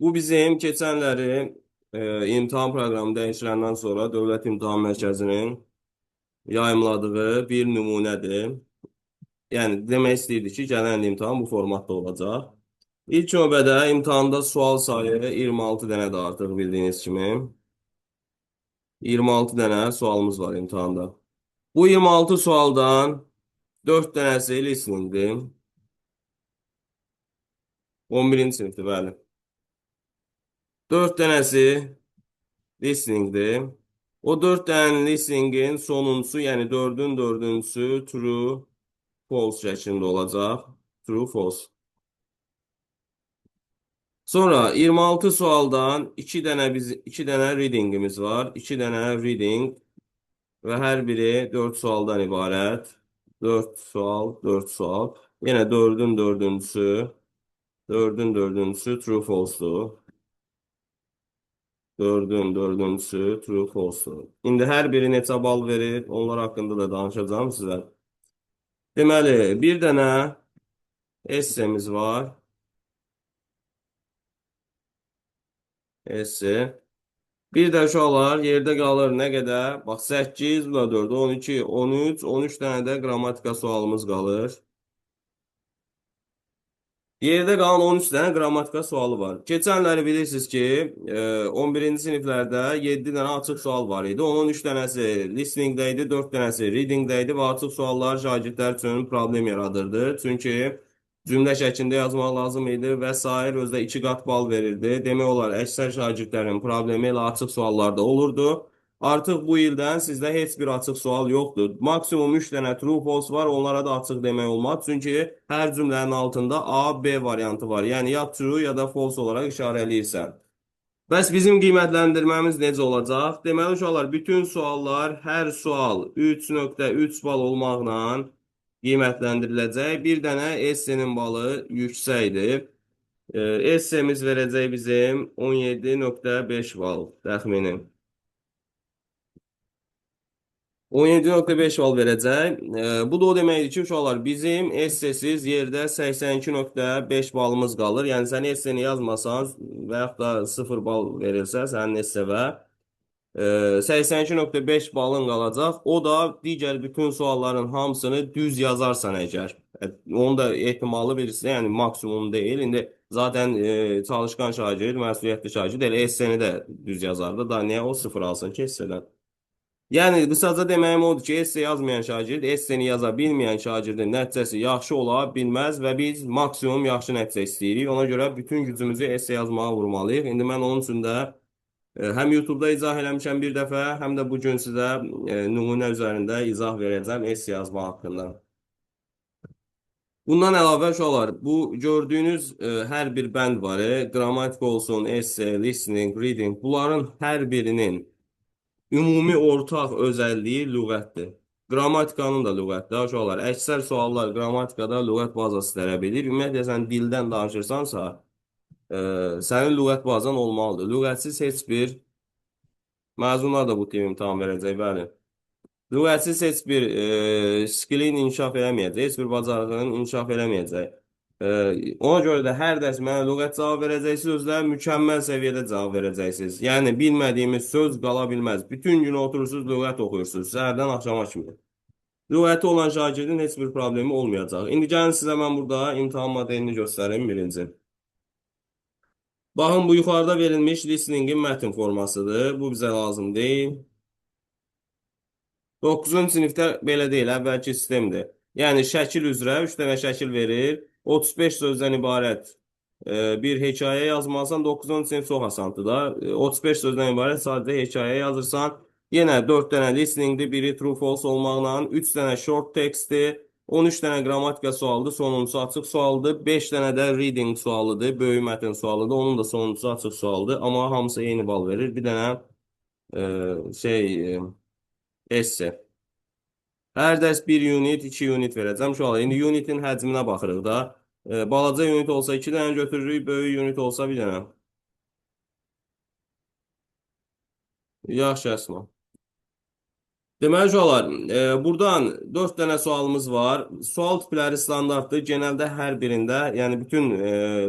Bu bizim keçənləri imtahan proqramı dəyişiləndən sonra Dövlət İmtahan Mərkəzinin yayımladığı bir nümunədir. Yəni demək istəyirdi ki, gələn il imtahan bu formatda olacaq. İlk növbədə imtahanda sual sayı 26 dənədir artıq bildiyiniz kimi. 26 dənə sualımız var imtahanda. Bu 26 sualdan 4 dənəsi listeningdir. 11-ci sinifdir, bəli. 4 dənəsi listeningdir. O 4 dənənin listeningin sonuncusu, yəni 4-ün dördüncüsü true, false şəklində olacaq. True, false. Sonra 26 sualdan 2 dənə readingimiz var. 2 dənə reading və hər biri 4 sualdan ibarət. 4 sual, 4 sual. Yenə 4-ün dördüncüsü true, false'dur. 4-ün dördüncüsü true, false'dur. İndi hər biri neçə bal verir, onlar haqqında da danışacağım sizə. Deməli, bir dənə essemiz var. Esse. Bir də uşaqlar yerdə qalır nə qədər? Bax, 8, bu da 4, 12, 13, 13 dənə də qrammatika sualımız qalır. Yerdə qalan 13 dənə qrammatika sualı var. Keçənləri bilirsiniz ki, 11-ci siniflərdə 7 dənə açıq sual var idi. Onun 3 dənəsi listeningdə idi, 4 dənəsi readingdə idi və açıq suallar şagirdlər üçün problem yaradırdı. Çünki cümlə şəklində yazmaq lazım idi və sair özdə 2 qat bal verirdi. Demək olar, əksər şagirdlərin problemi elə açıq suallarda olurdu. Artıq bu ildən sizdə heç bir açıq sual yoxdur. Maksimum 3 dənə true false var, onlara da açıq demək olmaz. Çünki hər cümlənin altında A, B variantı var. Yəni ya true ya da false olaraq işarələyirsən. Bəs bizim qiymətləndirməmiz necə olacaq? Deməli uşaqlar, bütün suallar, hər sual 3.3 bal olmaqla qiymətləndiriləcək. Bir dənə essenin balı yüksəkdir. Essemiz verəcək bizim 17.5 bal təxmini. 17.5 bal verəcək. Bu da o deməkdir ki, uşaqlar, bizim essesiz yerdə 82.5 balımız qalır. Yəni, sən esseni yazmasan və yaxud da 0 bal verilsə sənin essevə 82.5 balın qalacaq. O da digər bütün sualların hamısını düz yazarsan əgər. Onun da ehtimalı bilirsən, yəni maksimum deyil. İndi zaten çalışqan şagird, məsuliyyətli şagird elə esseni də düz yazardı. Da niyə o 0 alsın ki essedən? Yəni qısaca deməyim odur ki, esse yazmayan şagird, esseni yaza bilməyən şagirdin nəticəsi yaxşı ola bilməz və biz maksimum yaxşı nəticə istəyirik. Ona görə bütün gücümüzü esse yazmağa vurmalıyıq. İndi mən onun üçün də həm YouTube-da izah eləmişəm bir dəfə, həm də bugün sizə nümunə üzərində izah verəcəm esse yazma haqqında. Bundan əlavə uşaqlar, bu gördüyünüz hər bir bənd var, qrammatik olsun, esse, listening, reading, bunların hər birinin ümumi ortaq özəlliyi lüğətdir. Qrammatikanın da lüğətdir. Uşaqlar, əksər suallar qrammatikada lüğət bazası tələb edir. Ümumiyyətlə, sən dildən danışırsansa, sənin lüğət bazan olmalıdır. Lüğətsiz heç bir məzunlar da bu tip imtahan verəcək, bəli. Lüğətsiz heç bir skillin inkişaf eləməyəcək, heç bir bacarığının inkişaf eləməyəcək. Ona görə də hər dərs mənə lüğət cavab verəcəksiniz, özlə mükəmməl səviyyədə cavab verəcəksiniz. Yəni, bilmədiyimiz söz qala bilməz. Bütün gün oturursunuz, lüğət oxuyursunuz, səhərdən axşama kimi. Lüğəti olan şagirdin heç bir problemi olmayacaq. İndi gəlin sizə mən burada imtahan modelini göstərim birinci. Baxın, bu yuxarıda verilmiş listeningin mətn formasıdır. Bu bizə lazım deyil. 9-cu sinifdə belə deyil, əvvəlki sistemdir. Yəni, şəkil üzrə 3 dənə şəkil verir. 35 sözdən ibarət bir hekayə yazmalısan, 9-cu sinif çox asandır da. 35 sözdən ibarət sadəcə hekayə yazırsan. Yenə 4 dənə listeningdir, biri true false olmaqla, 3 dənə short textdir, 13 dənə qrammatika sualıdır, sonuncusu açıq sualıdır, 5 dənə də reading sualıdır, böyük mətn sualıdır, onun da sonuncusu açıq sualıdır, amma hamısı eyni bal verir. Bir dənə esse. Hər dərs 1 unit, 2 unit verəcəm. Uşaqlar, indi unitin həcminə baxırıq da. Balaca unit olsa 2 dənə götürürük, böyük unit olsa 1 dənə. Yaxşı, Əsma. Deməli uşaqlar, buradan 4 dənə sualımız var. Sual tipləri standartdır. Genəldə hər birində, yəni bütün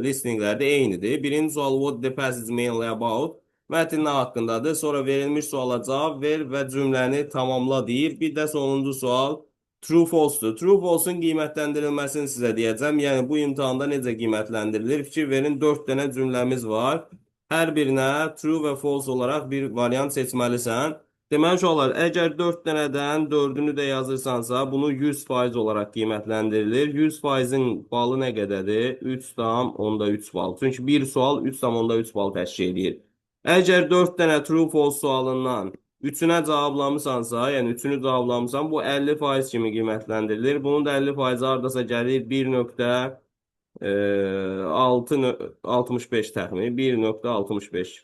listinqlərdə eynidir. Birinci sual what the passage mainly about? Mətn nə haqqındadır? Sonra verilmiş suala cavab ver və cümləni tamamla deyir. Bir də sonuncu sual true false-dur. True false-un qiymətləndirilməsini sizə deyəcəm. Yəni bu imtahanda necə qiymətləndirilir? Fikir verin, 4 dənə cümləmiz var. Hər birinə true və false olaraq bir variant seçməlisən. Deməli uşaqlar, əgər 4 dənədən 4-ünü də yazırsansa, bunu 100% olaraq qiymətləndirilir. 100%-in balı nə qədərdir? 3,3 bal. Çünki bir sual 3,3 bal təşkil edir. Əgər 4 dənə true false sualından 3-ünə cavablamısansa, yəni 3-ünü cavablamısan, bu 50% kimi qiymətləndirilir. Bunun da 50% hardasa gəlir 1,65 təxmini, 1,65.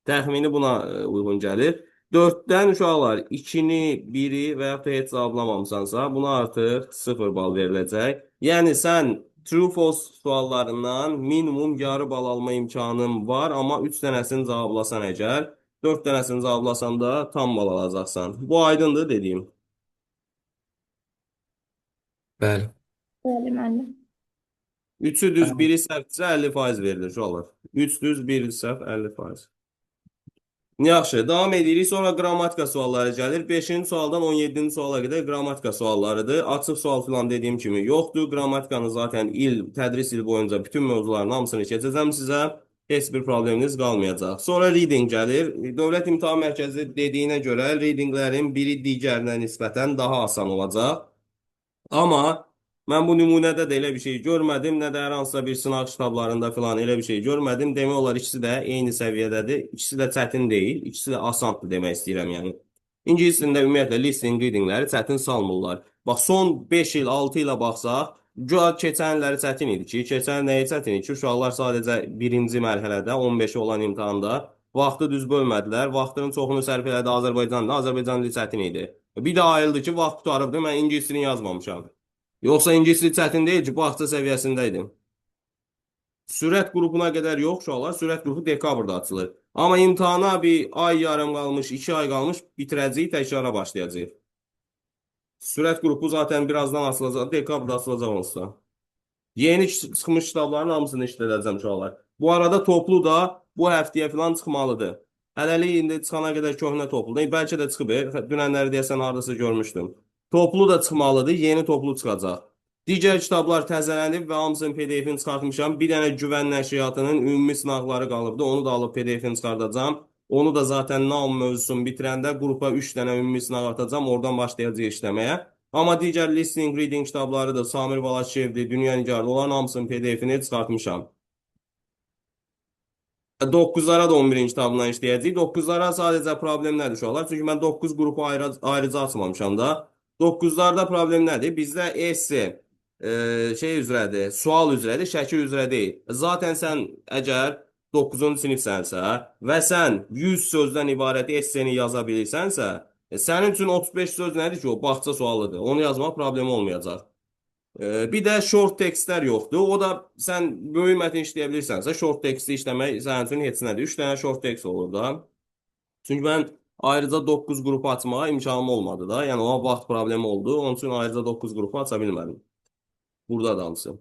Təxmini buna uyğun gəlir. 4-dən uşaqlar 2-ni, 1-i və yaxud da heç cavablamamısansa, buna artıq 0 bal veriləcək. Yəni sən true false suallarından minimum yarı bal alma imkanın var, amma 3 dənəsini cavablasan əgər, 4 dənəsini cavablasan da tam bal alacaqsan. Bu aydındır dediyim. Bəli. Bəli, müəllim. 3-ü düz, 1-i səhvdirsə 50% verilir uşaqlar. 3 düz, 1 səhv 50%. Yaxşı, davam edirik. Sonra qrammatika sualları gəlir. 5-ci sualdan 17-ci suala qədər qrammatika suallarıdır. Açıq sual filan dediyim kimi yoxdur. Qrammatikanın zaten tədris il boyunca bütün mövzuların hamısını keçəcəm sizə. Heç bir probleminiz qalmayacaq. Sonra reading gəlir. Dövlət İmtahan Mərkəzi dediyinə görə readinglərin biri digərinə nisbətən daha asan olacaq. Amma mən bu nümunədə də elə bir şey görmədim, nə də hər hansısa bir sınaq kitablarında filan elə bir şey görmədim. Demək olar ikisi də eyni səviyyədədir. İkisi də çətin deyil, ikisi də asandır demək istəyirəm yəni. İngilis dilində ümumiyyətlə listening readingləri çətin salmırlar. Bax son 5 il, 6 ilə baxsaq, güya keçən illəri çətin idi ki, keçən nəyi çətin idi ki, uşaqlar sadəcə birinci mərhələdə 15-i olan imtahanda vaxtı düz bölmədilər. Vaxtının çoxunu sərf elədi Azərbaycanda. Azərbaycan dili çətin idi. Bir də ayıldı ki, vaxt qurtarıbdı, mən ingilis dilini yazmamışam. Yoxsa ingilis dili çətin deyil ki, bu hafta səviyyəsində idim. Sürət qrupuna qədər yox uşaqlar, sürət qrupu dekabrda açılır. Amma imtahana bir ay yarım qalmış, 2 ay qalmış bitirəcəyik, təkrara başlayacağıq. Sürət qrupu zaten birazdan açılacaq, dekabrda açılacaq olsa. Yeni çıxmış kitabların hamısını işlədəcəm uşaqlar. Bu arada toplu da bu həftəyə falan çıxmalıdır. Hələlik indi çıxana qədər köhnə topludur. Bəlkə də çıxıb. Dünənləri deyəsən hardasa görmüşdüm. Toplu da çıxmalıdır, yeni toplu çıxacaq. Digər kitablar təzələnib və hamısının PDF-ini çıxartmışam. Bir dənə güvən nəşriyyatının ümumi sınaqları qalıbdı. Onu da alıb PDF-ini çıxardacağam. Onu da zaten NAM mövzusunu bitirəndə qrupa 3 dənə ümumi sınaq atacağam. Oradan başlayacağıq işləməyə. Amma digər listening, reading kitabları da Samir Balakişevdir, Dünya Nigarlı olan hamısının PDF-ini çıxartmışam. 9-lara da 11-ci kitabından işləyəcəyik. 9-lara sadəcə problem nədir uşaqlar? Çünki mən 9 qrupu ayrıca açmamışam da. 9-larda problem nədir? Bizdə esse şey üzrədir, sual üzrədir, şəkil üzrə deyil. Zaten sən əgər 9-cu sinifsənsə və sən 100 sözdən ibarət esseni yaza bilirsənsə, sənin üçün 35 söz nədir ki, o bağça sualıdır. Onu yazmaq problemi olmayacaq. Bir də short textlər yoxdur. O da sən böyük mətn işləyə bilirsənsə, short texti işləmək sənin üçün heç nədir. 3 dənə short text olur da. Çünki mən ayrıca 9 qrupu açmağa imkanım olmadı da. Yəni o vaxt problemi oldu. Onun üçün ayrıca 9 qrupu aça bilmədim. Burada da hamısı.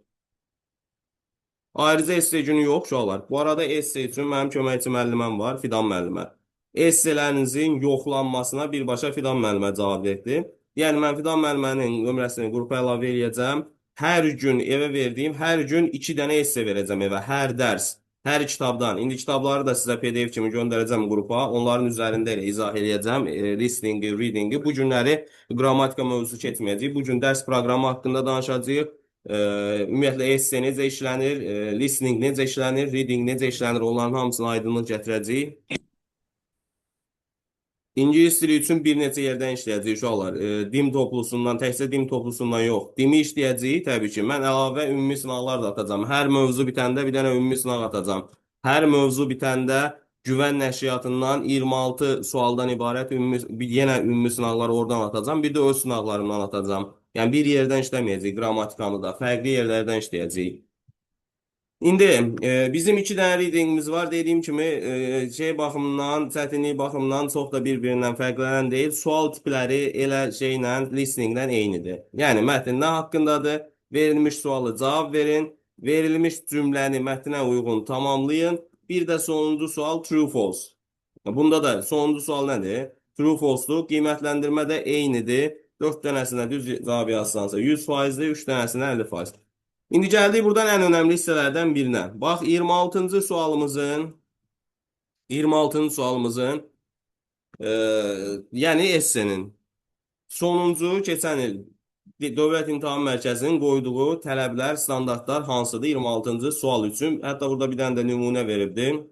Ayrıca esse günü yox uşaqlar. Bu arada esse üçün mənim köməkçi müəlliməm var, Fidan müəllimə. Essələrinizin yoxlanmasına birbaşa Fidan müəllimə cavab verdi. Yəni mən Fidan müəllimənin nömrəsini qrupa əlavə eləyəcəm. Hər gün evə verdiyim, hər gün 2 dənə esse verəcəm evə, hər dərs, hər kitabdan. İndi kitabları da sizə PDF kimi göndərəcəm qrupa. Onların üzərində elə izah eləyəcəm. Listeningi, readingi. Bu günləri qrammatika mövzusu keçməyəcək. Bu gün dərs proqramı haqqında danışacağıq. Ümumiyyətlə esse necə işlənir, listening necə işlənir, reading necə işlənir, onların hamısını aydınlıq gətirəcəyik. İngilis dili üçün bir neçə yerdən işləyəcəyik uşaqlar. Dim toplusundan, təkcə dim toplusundan yox. Dimi işləyəcəyik təbii ki. Mən əlavə ümumi sınaqlar da atacağım. Hər mövzu bitəndə bir dənə ümumi sınaq atacağım. Hər mövzu bitəndə güvən nəşriyyatından 26 sualdan ibarət yenə ümumi sınaqlar oradan atacağım. Bir də öz sınaqlarımdan atacağım. Yəni bir yerdən işləməyəcəyik, qrammatikamı da, fərqli yerlərdən işləyəcəyik. İndi bizim iki dənə readingimiz var. Dediyim kimi şey baxımından, çətinlik baxımından çox da bir-birindən fərqlənən deyil. Sual tipləri elə şeylə, listeninglə eynidir. Yəni mətn nə haqqındadır? Verilmiş sualı cavab verin. Verilmiş cümləni mətnə uyğun tamamlayın. Bir də sonuncu sual true false. Bunda da sonuncu sual nədir? True false'dur. Qiymətləndirmə də eynidir. 4 dənəsinə düz cavab yazsansa 100%dir, 3 dənəsinə 50%. İndi gəldik buradan ən önəmli hissələrdən birinə. Bax 26-cı sualımızın e, yəni essenin sonuncu keçən il Dövlət İmtahan Mərkəzinin qoyduğu tələblər, standartlar hansıdır 26-cı sual üçün? Hətta burada bir dənə də nümunə veribdim.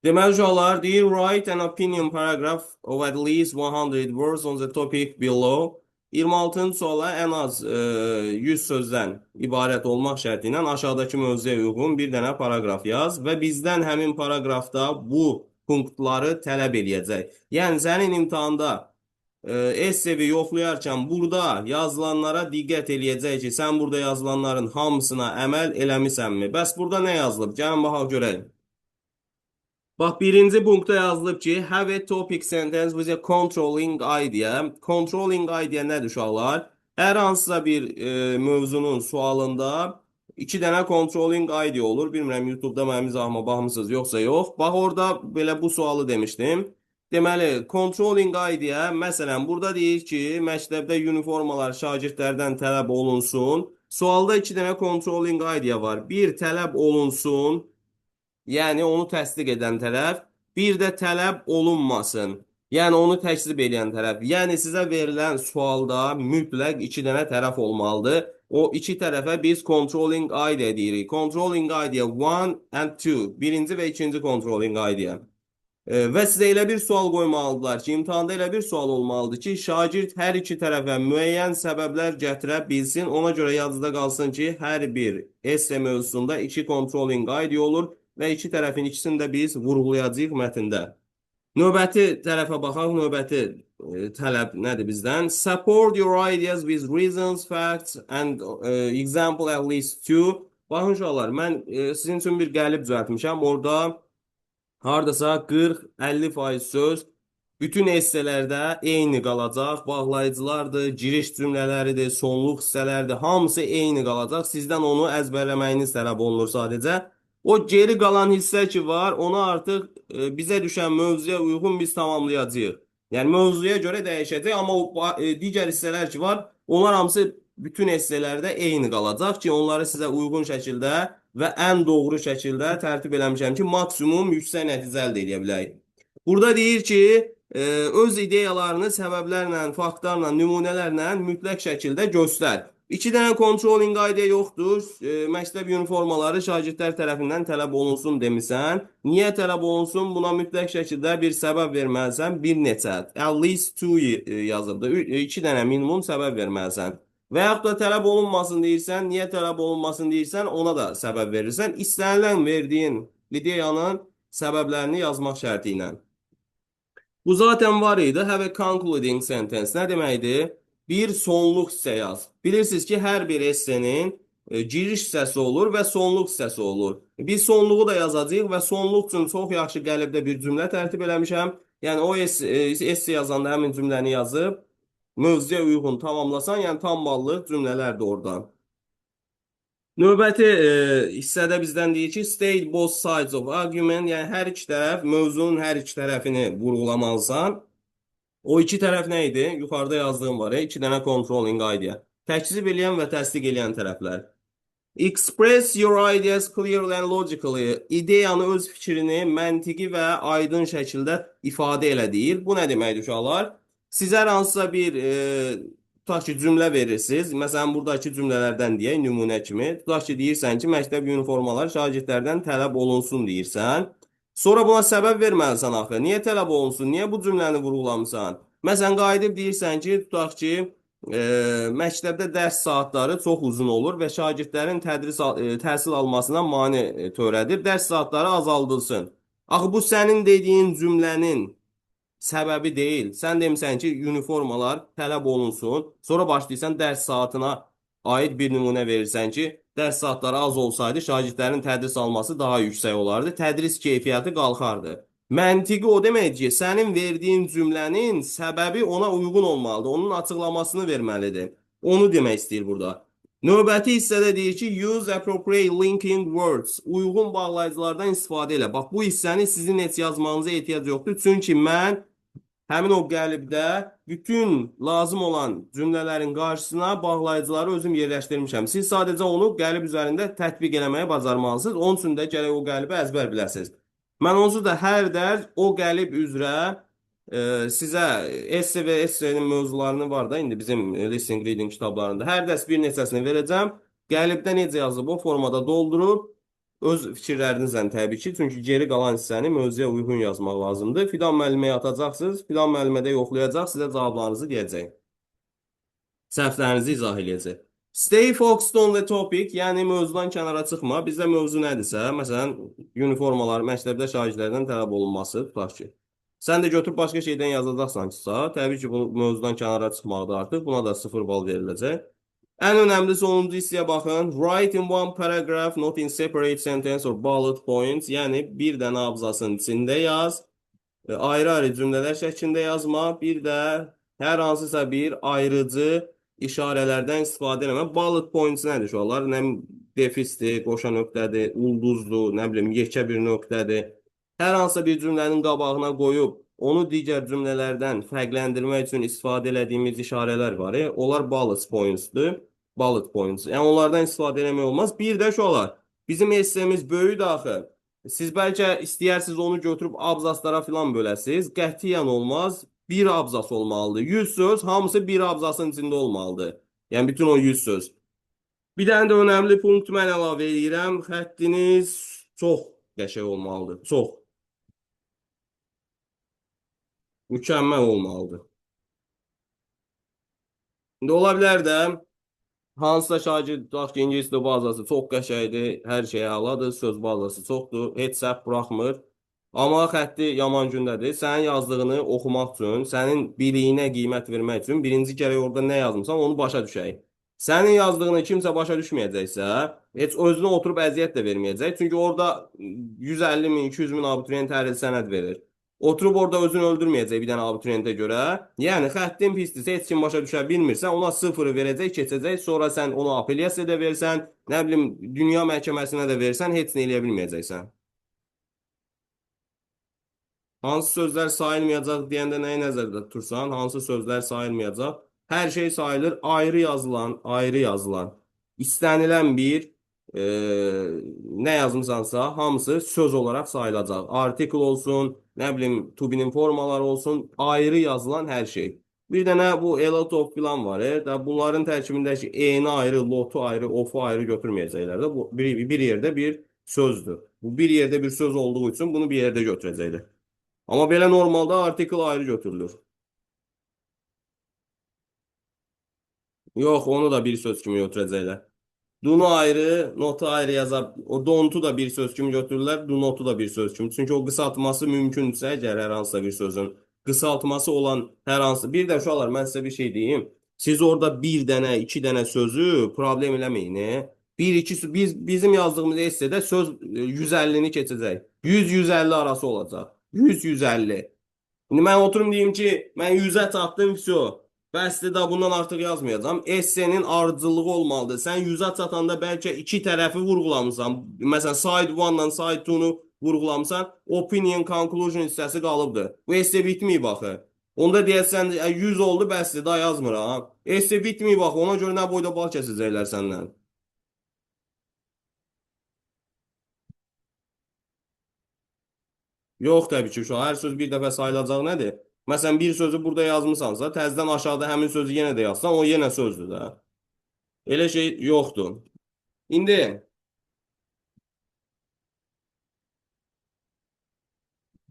Deməli uşaqlar, do you write an opinion paragraph of at least 100 words on the topic below? 26-cı suala ən az 100 sözdən ibarət olmaq şərti ilə aşağıdakı mövzuya uyğun bir dənə paraqraf yaz və bizdən həmin paraqrafda bu punktları tələb eləyəcək. Yəni sənin imtahanda essevi yoxlayarkən burada yazılanlara diqqət eləyəcək ki, sən burada yazılanların hamısına əməl eləmisənmi? Bəs burada nə yazılıb? Gəlin baxaq görək. Bax birinci punktda yazılıb ki, have a topic sentence with a controlling idea. Controlling idea nədir uşaqlar? Hər hansısa bir mövzunun sualında iki dənə controlling idea olur. Bilmirəm YouTube'da mənim izahıma baxmısınız yoxsa yox. Bax orada belə bu sualı demişdim. Deməli, controlling idea, məsələn, burada deyir ki, məktəbdə uniformalar şagirdlərdən tələb olunsun. Sualda iki dənə controlling idea var. Bir, tələb olunsun. Yəni onu təsdiq edən tərəf, bir də tələb olunmasın. Yəni onu təkzib edən tərəf. Yəni sizə verilən sualda mütləq iki dənə tərəf olmalıdır. O iki tərəfə biz controlling idea deyirik. Controlling idea 1 and 2. Birinci və ikinci controlling idea. Və sizə elə bir sual qoymalıdırlar ki, imtahanda elə bir sual olmalıdır ki, şagird hər iki tərəfə müəyyən səbəblər gətirə bilsin. Ona görə yadınızda qalsın ki, hər bir esse mövzusunda iki controlling idea olur və iki tərəfin ikisini də biz vurğulayacağıq mətndə. Növbəti tərəfə baxaq, növbəti tələb nədir bizdən? Support your ideas with reasons, facts and example at least two. Baxın uşaqlar, mən sizin üçün bir qəlib düzəltmişəm. Orada hardasa 40-50% söz bütün esselərdə eyni qalacaq. Bağlayıcılardır, giriş cümlələridir, sonluq hissələrdir. Hamısı eyni qalacaq. Sizdən onu əzbərləməyiniz tələb olunur sadəcə. O geri qalan hissə ki var, onu artıq bizə düşən mövzuya uyğun biz tamamlayacağıq. Yəni mövzuya görə dəyişəcək, amma o digər hissələr ki var, onlar hamısı bütün esselərdə eyni qalacaq ki, onları sizə uyğun şəkildə və ən doğru şəkildə tərtib eləmişəm ki, maksimum yüksək nəticə əldə edə bilək. Burada deyir ki, öz ideyalarını səbəblərlə, faktlarla, nümunələrlə mütləq şəkildə göstər. İki dənə controlling idea yoxdur. Məktəb uniformaları şagirdlər tərəfindən tələb olunsun demisən. Niyə tələb olunsun? Buna mütləq şəkildə bir səbəb verməlisən. Bir neçə. At least two yazıldı. İki dənə minimum səbəb verməlisən. Və yaxud da tələb olunmasın deyirsən. Niyə tələb olunmasın deyirsən? Ona da səbəb verirsən. İstənilən verdiyin ideyanın səbəblərini yazmaq şərti ilə. Bu zaten var idi. Have a concluding sentence. Nə deməkdir? Bir sonluq hissə yaz. Bilirsiniz ki, hər bir essenin giriş hissəsi olur və sonluq hissəsi olur. Biz sonluğu da yazacağıq və sonluq üçün çox yaxşı qəlibdə bir cümlə tərtib eləmişəm. Yəni o esse yazanda həmin cümləni yazıb mövzuya uyğun tamamlasan, yəni tam ballıq cümlələrdir oradan. Növbəti hissədə bizdən deyir ki, state both sides of argument, yəni hər iki tərəf, mövzunun hər iki tərəfini vurğulamalısan. O iki tərəf nə idi? Yuxarıda yazdığım var, iki dənə controlling idea. Təkzib eləyən və təsdiq eləyən tərəflər. Express your ideas clearly and logically. İdeyanı, öz fikrini məntiqi və aydın şəkildə ifadə elə deyir. Bu nə deməkdir uşaqlar? Sizə hansısa bir tutaq ki, cümlə verirsiniz. Məsələn, buradakı cümlələrdən deyək, nümunə kimi. Tutaq ki, deyirsən ki, məktəb uniformaları şagirdlərdən tələb olunsun deyirsən. Sonra buna səbəb verməlisən axı. Niyə tələb olunsun? Niyə bu cümləni vurğulamısan? Məsələn, qayıdıb deyirsən ki, tutaq ki, məktəbdə dərs saatları çox uzun olur və şagirdlərin təhsil almasına mane törədir. Dərs saatları azaldılsın. Axı bu sənin dediyin cümlənin səbəbi deyil. Sən demisən ki, uniformalar tələb olunsun. Sonra başlayırsan dərs saatına aid bir nümunə verirsən ki, dərs saatları az olsaydı şagirdlərin tədris alması daha yüksək olardı, tədris keyfiyyəti qalxardı. Məntiqi o deməkdir ki, sənin verdiyin cümlənin səbəbi ona uyğun olmalıdır, onun açıqlamasını verməlidir. Onu demək istəyir burada. Növbəti hissədə deyir ki, use appropriate linking words. Uyğun bağlayıcılardan istifadə elə. Bax, bu hissəni sizin heç yazmanıza ehtiyac yoxdur. Çünki mən həmin o qəlibdə bütün lazım olan cümlələrin qarşısına bağlayıcıları özüm yerləşdirmişəm. Siz sadəcə onu qəlib üzərində tətbiq eləməyə bacarmalısınız. Onun üçün də gərək o qəlibi əzbər biləsiniz. Mən onsuz da hər dərs o qəlib üzrə sizə esse və essenin mövzularını var da indi bizim listening reading kitablarında. Hər dərs bir neçəsini verəcəm. Qəlibdə necə yazılıb o formada doldurub öz fikirlərinizlə təbii ki, çünki geri qalan hissəni mövzuya uyğun yazmaq lazımdır. Fidan müəlliməyə atacaqsınız, Fidan müəllimə də yoxlayacaq, sizə cavablarınızı deyəcək. Səhvlərinizi izah edəcək. Stay focused on the topic, yəni mövzudan kənara çıxma. Bizdə mövzu nədirsə, məsələn, uniformalar məktəbdə şagirdlərdən tələb olunması, tutaq ki. Sən də götürüb başqa şeydən yazacaqsansa, təbii ki, bu mövzudan kənara çıxmaqda artıq buna da 0 bal veriləcək. Ən önəmli sonuncu hissəyə baxın. Write in one paragraph, not in separate sentence or bullet points. Yəni, bir dənə abzasın içində yaz. Ayrı-ayrı cümlələr şəklində yazma. Bir də hər hansısa bir ayrıcı işarələrdən istifadə eləmə. Bullet points nədir uşaqlar? Nə defisdir, qoşa nöqtədir, ulduzdur, nə bilim, yekə bir nöqtədir. Hər hansısa bir cümlənin qabağına qoyub, onu digər cümlələrdən fərqləndirmək üçün istifadə elədiyimiz işarələr var. Onlar bullet points'dır. Bullet points. Yəni onlardan istifadə eləmək olmaz. Bir də uşaqlar, bizim essemiz böyükdür axı. Siz bəlkə istəyirsiniz onu götürüb abzaslara filan böləsiniz. Qətiyyən olmaz. Bir abzas olmalıdır. 100 söz, hamısı bir abzasın içində olmalıdır. Yəni bütün o 100 söz. Bir dənə də önəmli punkt mən əlavə edirəm. Xəttiniz çox qəşəng olmalıdır. Çox. Mükəmməl olmalıdır. İndi ola bilər də hansısa şagird tutaq ki, ingilis dili bazası çox qəşəngdir, hər şey əladır, söz bazası çoxdur, heç səhv buraxmır. Amma xətti yaman gündədir. Sənin yazdığını oxumaq üçün, sənin biliyinə qiymət vermək üçün birinci gərək orada nə yazmısan, onu başa düşək. Sənin yazdığını kimsə başa düşməyəcəksə, heç özünə oturub əziyyət də verməyəcək. Çünki orada 150 min, 200 min abituriyent hər il sənəd verir. Oturub orada özünü öldürməyəcək bir dənə abituriyentə görə. Yəni, xəttin pisdirsə, heç kim başa düşə bilmirsə, ona 0 verəcək, keçəcək. Sonra sən onu apellyasiya da versən, nə bilim, dünya məhkəməsinə də versən, heç nə eləyə bilməyəcəksən. Hansı sözlər sayılmayacaq deyəndə nəyi nəzərdə tutursan? Hansı sözlər sayılmayacaq? Hər şey sayılır, ayrı yazılan, ayrı yazılan. İstənilən bir nə yazmısansa, hamısı söz olaraq sayılacaq. Artikel olsun, nə bilim, to be'nin formaları olsun, ayrı yazılan hər şey. Bir dənə bu a lot of filan var. Bunların tərkibindəki e-ni ayrı, lotu ayrı, of'u ayrı götürməyəcəklər də. Bu bir yerdə bir sözdür. Bu bir yerdə bir söz olduğu üçün bunu bir yerdə götürəcəklər. Amma belə normalda artikel ayrı götürülür. Yox, onu da bir söz kimi götürəcəklər. Do-nu ayrı, notu ayrı yazar. O don't-u da bir söz kimi götürürlər, do notu da bir söz kimi. Çünki o qısaltması mümkünsə, əgər hər hansısa bir sözün qısaltması olan hər hansı. Bir də uşaqlar, mən sizə bir şey deyim. Siz orada bir dənə, iki dənə sözü problem eləməyin. Bizim yazdığımız essedə söz 150-ni keçəcək. 100-150 arası olacaq. 100-150. İndi mən oturum deyim ki, mən 100-ə çatdım, vəsə. Bəsdir də bundan artıq yazmayacağam. Essenin ardıcıllığı olmalıdır. Sən 100-ə çatanda bəlkə iki tərəfi vurğulamısan. Məsələn, side 1-dan side 2-nu vurğulamısan. Opinion, conclusion hissəsi qalıbdır. Bu esse bitməyib baxı. Onda deyəsən 100 oldu, bəsdir, daha yazmıram. Esse bitməyib baxı. Ona görə nə boyda bal kəsəcəklər səndən. Yox, təbii ki, hər söz bir dəfə sayılacaq nədir? Məsələn, bir sözü burada yazmısansa, təzədən aşağıda həmin sözü yenə də yazsan, o yenə sözdür də. Elə şey yoxdur. İndi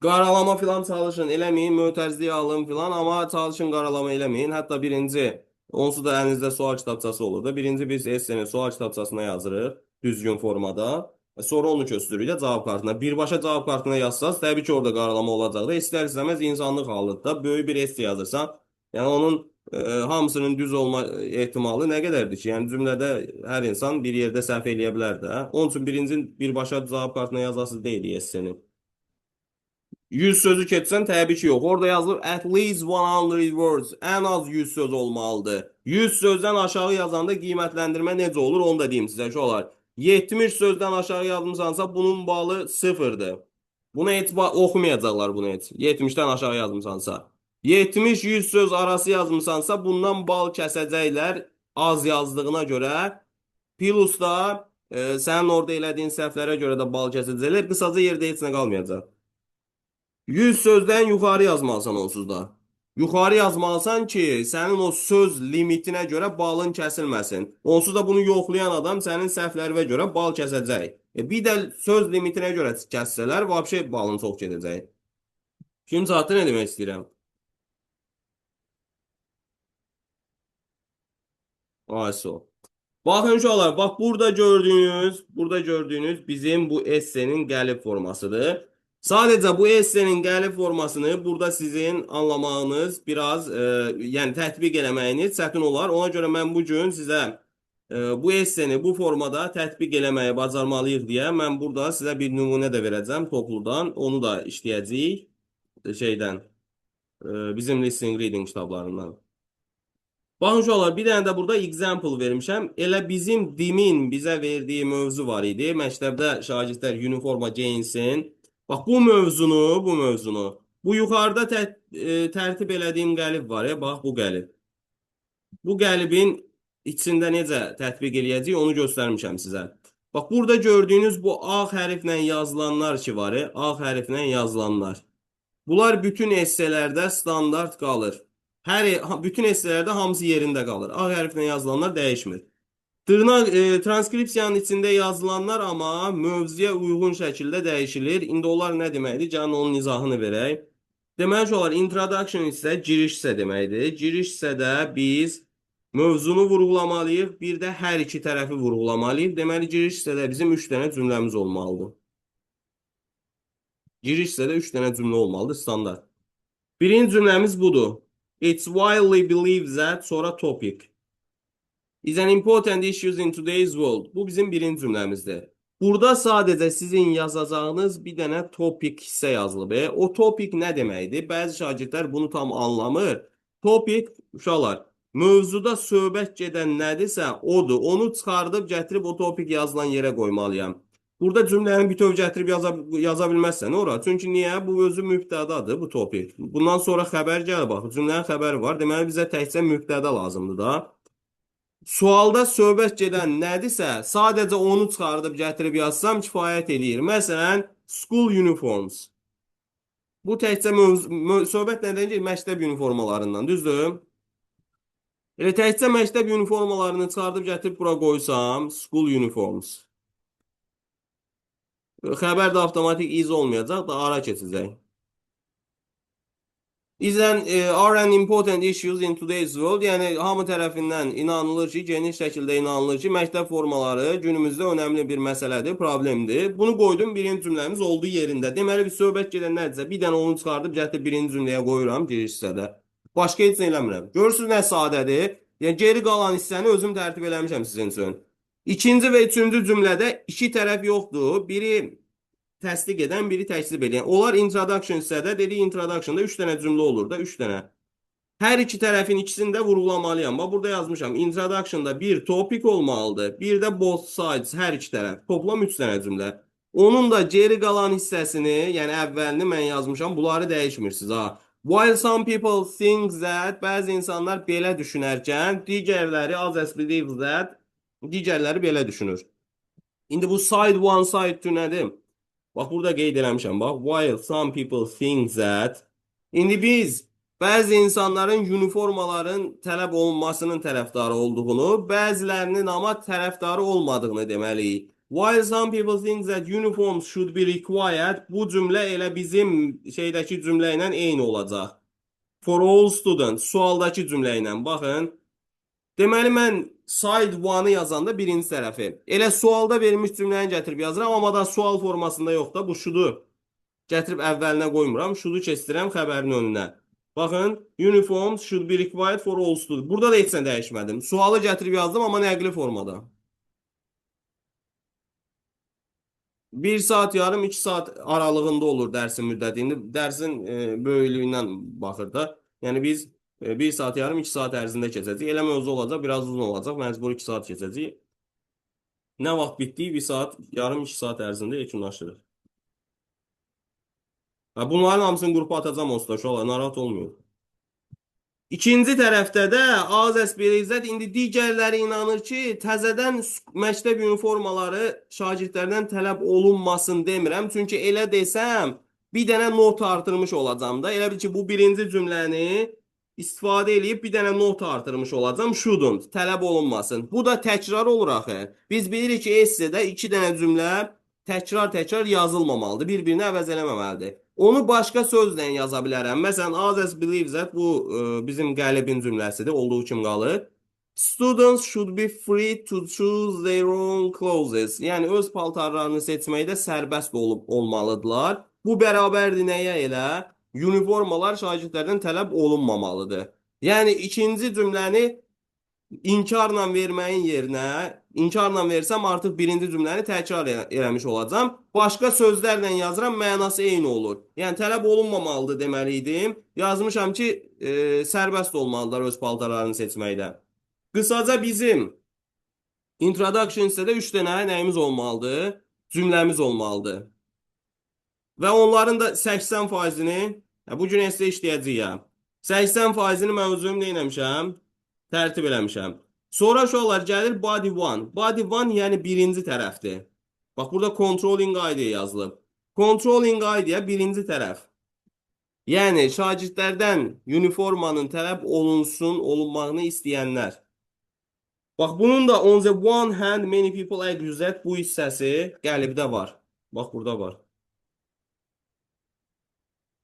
qaralama filan çalışın, eləməyin, mötərizliyə alın filan, amma çalışın qaralama eləməyin. Hətta birinci, onsuz da əlinizdə sual kitabçası olur da. Birinci biz essenin sual kitabçasına yazırıq, düzgün formada. Sonra onu köçürürük cavab kartına. Birbaşa cavab kartına yazsanız, təbii ki, orada qaralama olacaq da. İstər-istəməz insanlıq halıdır da. Böyük bir esse yazırsan, Yəni onun hamısının düz olma ehtimalı nə qədərdir ki? Yəni cümlədə hər insan bir yerdə səhv eləyə bilər də. Onun üçün birinci birbaşa cavab kartına yazası deyil yes-ni. 100 sözü keçsən təbii ki, yox. Orada yazılır at least 100 words. Ən az 100 söz olmalıdır. 100 sözdən aşağı yazanda qiymətləndirmə necə olur, onu da deyim sizə ki, olar. 70 sözdən aşağı yazmısansa bunun balı sıfırdır. Bunu heç oxumayacaqlar bunu heç. 70-dən aşağı yazmısansa. 70-100 söz arası yazmısansa bundan bal kəsəcəklər az yazdığına görə. Plus da sənin orada elədiyin səhvlərə görə də bal kəsəcəklər. Qısaca yerdə heç nə qalmayacaq. 100 sözdən yuxarı yazmalısan onsuz da. Yuxarı yazmalısan ki, sənin o söz limitinə görə balın kəsilməsin. Onsuz da bunu yoxlayan adam sənin səhvlərinə görə bal kəsəcək. Bir də söz limitinə görə kəssələr, vəbşə balın çox gedəcək. Şimdi saatda nə demək istəyirəm? Ayso. Bakın uşaqlar, bax burada gördüyünüz bizim bu essenin gəlib formasıdır. Sadəcə bu essenin gəlib formasını burada sizin anlamağınız biraz, yəni tətbiq eləməyiniz çətin olar. Ona görə mən bu gün sizə bu esseni bu formada tətbiq eləməyi bacarmalıyıq deyə mən burada sizə bir nümunə də verəcəm topludan. Onu da işləyəcəyik şeydən, bizim listening reading kitablarından. Baxın uşaqlar, bir dənə də burada example vermişəm. Elə bizim dimin bizə verdiyi mövzu var idi. Məktəbdə şagirdlər uniforma geyinsin. Bax bu mövzunu. Bu yuxarıda tərtib elədiyim qəlib var ya, bax bu qəlib. Bu qəlibin içində necə tətbiq eləyəcəyik onu göstərmişəm sizə. Bax burada gördüyünüz bu A hərflə yazılanlar ki var ya, A hərflə yazılanlar. Bunlar bütün esselərdə standart qalır. Bütün esselərdə hamısı yerində qalır. A hərfinə yazılanlar dəyişmir. Transkripsiyanın içində yazılanlar amma mövzuya uyğun şəkildə dəyişilir. İndi onlar nə deməkdir? Gəlin onun izahını verək. Deməli ki, olar introduction isə giriş isə deməkdir. Giriş isə də biz mövzunu vurğulamalıyıq, bir də hər iki tərəfi vurğulamalıyıq. Deməli giriş isə də bizim 3 dənə cümləmiz olmalıdır. Giriş isə də 3 dənə cümlə olmalıdır standart. Birinci cümləmiz budur. It's widely believed that sonra topic is an important issue in today's world. Bu bizim birinci cümləmizdir. Burada sadəcə sizin yazacağınız bir dənə topic hissə yazılıb. O topic nə deməkdir? Bəzi şagirdlər bunu tam anlamır. Topic, uşaqlar, mövzuda söhbət gedən nədirsə odur. Onu çıxardıb gətirib o topic yazılan yerə qoymalıyam. Burada cümləni bütöv gətirib yaza bilməzsən ora. Çünki niyə? Bu özü mübtədadır bu topik. Bundan sonra xəbər gəlir bax. Cümlənin xəbəri var. Deməli bizə təkcə mübtəda lazımdır da. Sualda söhbət gedən nədirsə, sadəcə onu çıxardıb gətirib yazsam kifayət eləyir. Məsələn, school uniforms. Bu təkcə söhbət nədən gedir? Məktəb uniformalarından, düzdür? Elə təkcə məktəb uniformalarını çıxardıb gətirib bura qoysam, school uniforms. Xəbər də avtomatik iz olmayacaq da ara keçəcək. Are an important issues in today's world. Yəni hamı tərəfindən inanılır ki, geniş şəkildə inanılır ki, məktəb formaları günümüzdə önəmli bir məsələdir, problemdir. Bunu qoydum, birinci cümləmiz olduğu yerində. Deməli bir söhbət gedən nədirsə, bir dənə onu çıxardıb gətirib birinci cümləyə qoyuram giriş hissədə. Başqa heç nə eləmirəm. Görürsünüz nə sadədir? Yəni geri qalan hissəni özüm tərtib eləmişəm sizin üçün. İkinci və üçüncü cümlədə iki tərəf yoxdur. Biri təsdiq edən, biri təkzib edən. Onlar introduction hissədə, dediyi introduction'da 3 dənə cümlə olur da, 3 dənə. Hər iki tərəfin ikisini də vurğulamalıyam. Bax, burada yazmışam. Introduction'da bir topic olmalıdır. Bir də both sides, hər iki tərəf. Toplam 3 dənə cümlə. Onun da geri qalan hissəsini, yəni əvvəlini mən yazmışam. Bunları dəyişmirsiniz ha. While some people think that, bəzi insanlar belə düşünərkən, digərləri as believe that, digərləri belə düşünür. İndi bu side one, side two nədir? Bax, burada qeyd eləmişəm. Bax, while some people think that. İndi biz bəzi insanların uniformaların tələb olunmasının tərəfdarı olduğunu, bəzilərinin amma tərəfdarı olmadığını deməliyik. While some people think that uniforms should be required. Bu cümlə elə bizim şeydəki cümlə ilə eyni olacaq. For all students. Sualdakı cümlə ilə. Baxın. Deməli, mən side one-ı yazanda birinci tərəfi. Elə sualda verilmiş cümləni gətirib yazıram, amma da sual formasında yox da, bu şudur. Gətirib əvvəlinə qoymuram, şudu keçdirəm xəbərin önünə. Baxın, uniforms should be required for all students. Burada da heç nə dəyişmədim. Sualı gətirib yazdım, amma nəqli formada. Bir saat yarım, 2 saat aralığında olur dərsin müddəti. İndi dərsin böyüklüyündən baxır da. Yəni biz 1 saat yarım, 2 saat ərzində keçəcəyik. Elə mövzu olacaq, biraz uzun olacaq. Məcbur 2 saat keçəcəyik. Nə vaxt bitdiyi 1 saat yarım, 2 saat ərzində yekunlaşdırır. Bunların hamısını qrupa atacağım onsuz da, narahat olmuyor. İkinci tərəfdə də Azəs Belizət indi digərləri inanır ki, təzədən məktəb uniformaları şagirdlərdən tələb olunmasın demirəm. Çünki elə desəm, bir dənə not artırmış olacam da. Elə bil ki, bu birinci cümləni istifadə edib bir dənə not artırmış olacam. Shouldn't, tələb olunmasın. Bu da təkrar olur axı. Biz bilirik ki, essedə 2 dənə cümlə təkrar-təkrar yazılmamalıdır, bir-birini əvəz eləməməlidir. Onu başqa sözlə yaza bilərəm. Məsələn, Others believe that bu bizim qəlibin cümləsidir, olduğu kimi qalır. Students should be free to choose their own clothes. Yəni öz paltarlarını seçməkdə sərbəst olmalıdırlar. Bu bərabərdir nəyə elə? Uniformalar şagirdlərdən tələb olunmamalıdır. Yəni ikinci cümləni İnkarla verməyin yerinə, inkarla versəm artıq birinci cümləni təkrar eləmiş olacam. Başqa sözlərlə yazıram, mənası eyni olur. Yəni tələb olunmamalıdır deməliydim. Yazmışam ki, sərbəst olmalıdırlar öz paltarlarını seçməkdə. Qısaca bizim introduction hissədə 3 dənə nəyimiz olmalıdır? Cümləmiz olmalıdır. Və onların da 80%-ni bu gün sizə işləyəcəyəm. 80%-ni mən özüm nə etmişəm? Tərtib eləmişəm. Sonra uşaqlar gəlir body 1. Body 1 yəni birinci tərəfdir. Bax burada controlling idea yazılıb. Controlling idea birinci tərəf. Yəni şagirdlərdən uniformanın tələb olunsun, olunmağını istəyənlər. Bax bunun da on the one hand many people agree that bu hissəsi qəlibdə var. Bax burada var.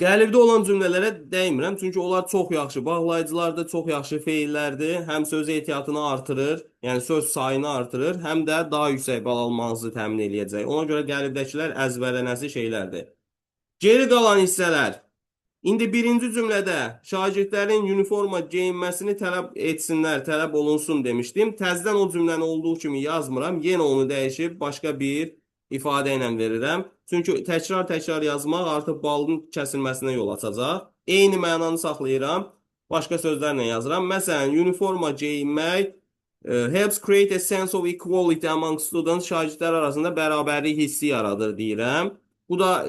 Qəlibdə olan cümlələrə dəymirəm, çünki onlar çox yaxşı, bağlayıcılarda çox yaxşı feillərdir. Həm söz ehtiyatını artırır, yəni söz sayını artırır, həm də daha yüksək bal almanızı təmin eləyəcək. Ona görə qəlibdəkilər əzbərlənəsi şeylərdir. Geri qalan hissələr. İndi birinci cümlədə şagirdlərin uniforma geyinməsini tələb etsinlər, tələb olunsun demişdim. Təzədən o cümləni olduğu kimi yazmıram. Yenə onu dəyişib başqa bir ifadə ilə verirəm. Çünki təkrar-təkrar yazmaq artıq balın kəsilməsinə yol açacaq. Eyni mənanı saxlayıram. Başqa sözlərlə yazıram. Məsələn, uniforma geyinmək helps create a sense of equality among students. Şagirdlər arasında bərabərlik hissi yaradır deyirəm. Bu da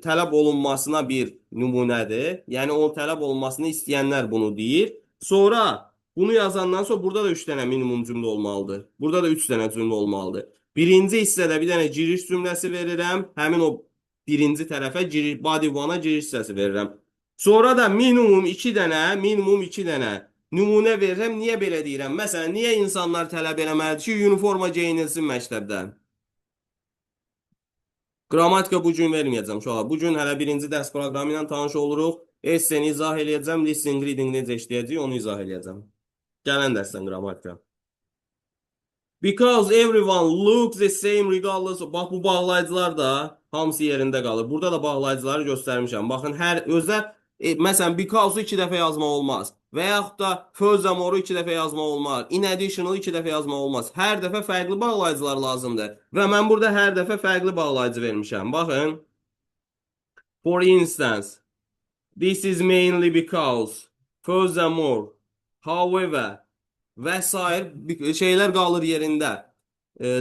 tələb olunmasına bir nümunədir. Yəni o tələb olunmasını istəyənlər bunu deyir. Sonra bunu yazandan sonra burada da 3 dənə minimum cümlə olmalıdır. Burada da 3 dənə cümlə olmalıdır. Birinci hissədə bir dənə giriş cümləsi verirəm. Həmin o birinci tərəfə body 1-a giriş hissəsi verirəm. Sonra da minimum 2 dənə nümunə verirəm. Niyə belə deyirəm? Məsələn, niyə insanlar tələb eləməlidir ki, uniforma geyinilsin məktəbdə? Qrammatika bu gün verməyəcəm uşaqlar. Bu gün hələ birinci dərs proqramı ilə tanış oluruq. Esseni izah eləyəcəm, listening, reading necə işləyəcək, onu izah eləyəcəm. Gələn dərsdən qrammatika. Because everyone looks the same regardless of... Bax bu bağlayıcılar da hamısı yerində qalır. Burada da bağlayıcıları göstərmişəm. Baxın hər özə məsələn because-u 2 dəfə yazmaq olmaz. Və yaxud da furthermore-u 2 dəfə yazmaq olmaz. In additional-u 2 dəfə yazmaq olmaz. Hər dəfə fərqli bağlayıcılar lazımdır. Və mən burada hər dəfə fərqli bağlayıcı vermişəm. Baxın. For instance, this is mainly because, furthermore, however, və s. şeylər qalır yerində.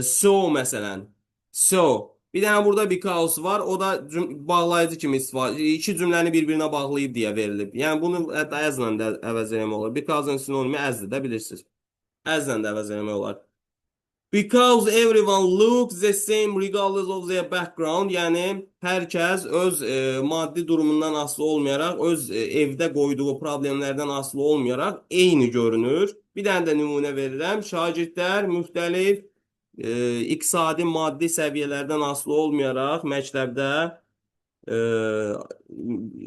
So məsələn. So. Bir dənə burada because var. O da bağlayıcı kimi istifadə. 2 cümləni bir-birinə bağlayıb deyə verilib. Yəni bunu hətta as-la da əvəz eləmək olar. Because-ın sinonimi as-dır da bilirsiniz. As-la da əvəz eləmək olar. Because everyone looks the same regardless of their background. Yəni hər kəs öz maddi durumundan asılı olmayaraq, öz evdə qoyduğu problemlərdən asılı olmayaraq eyni görünür. Bir dənə də nümunə verirəm. Şagirdlər müxtəlif iqtisadi maddi səviyyələrdən asılı olmayaraq məktəbdə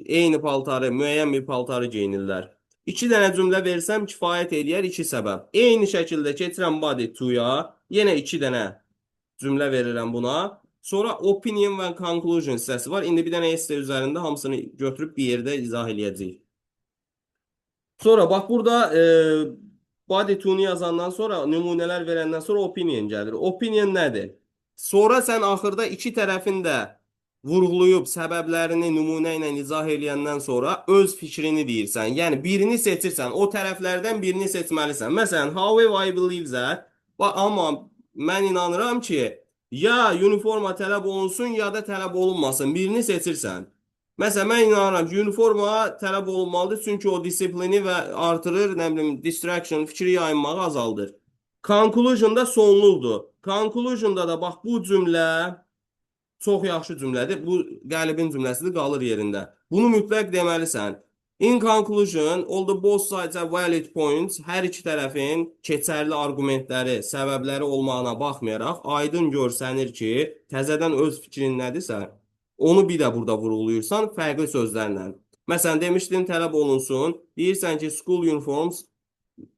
eyni paltarı, müəyyən bir paltarı geyinirlər. 2 dənə cümlə versəm kifayət eləyər 2 səbəb. Eyni şəkildə keçirəm body 2-ya. Yenə 2 dənə cümlə verirəm buna. Sonra opinion və conclusion hissəsi var. İndi bir dənə essay üzərində hamısını götürüb bir yerdə izah eləyəcəyik. Sonra bak burada body tune'u yazandan sonra nümuneler verenden sonra opinion gelir. Opinion nedir? Sonra sen axırda iki tərəfin də vurğulayıb səbəblərini nümunə ilə izah eləyəndən sonra öz fikrini deyirsən. Yəni birini seçirsən, o tərəflərdən birini seçməlisən. Məsələn, however I believe that, amma mən inanıram ki, ya uniforma tələb olunsun, ya da tələb olunmasın. Birini seçirsən. Məsələn, mən inanıram ki, uniforma tələb olunmalıdır, çünki o disiplini və artırır, nə bilim, distraction, fikri yayınmağı azaldır. Conclusion da sonluqdur. Conclusionda da bax bu cümlə çox yaxşı cümlədir. Bu qəlibin cümləsidir, qalır yerində. Bunu mütləq deməlisən. In conclusion, although both sides have valid points, hər iki tərəfin keçərli arqumentləri, səbəbləri olmağına baxmayaraq, aydın görsənir ki, təzədən öz fikrin nədirsə, onu bir də burada vurğulayırsan fərqli sözlərlə. Məsələn, demişdin tələb olunsun, deyirsən ki, school uniforms,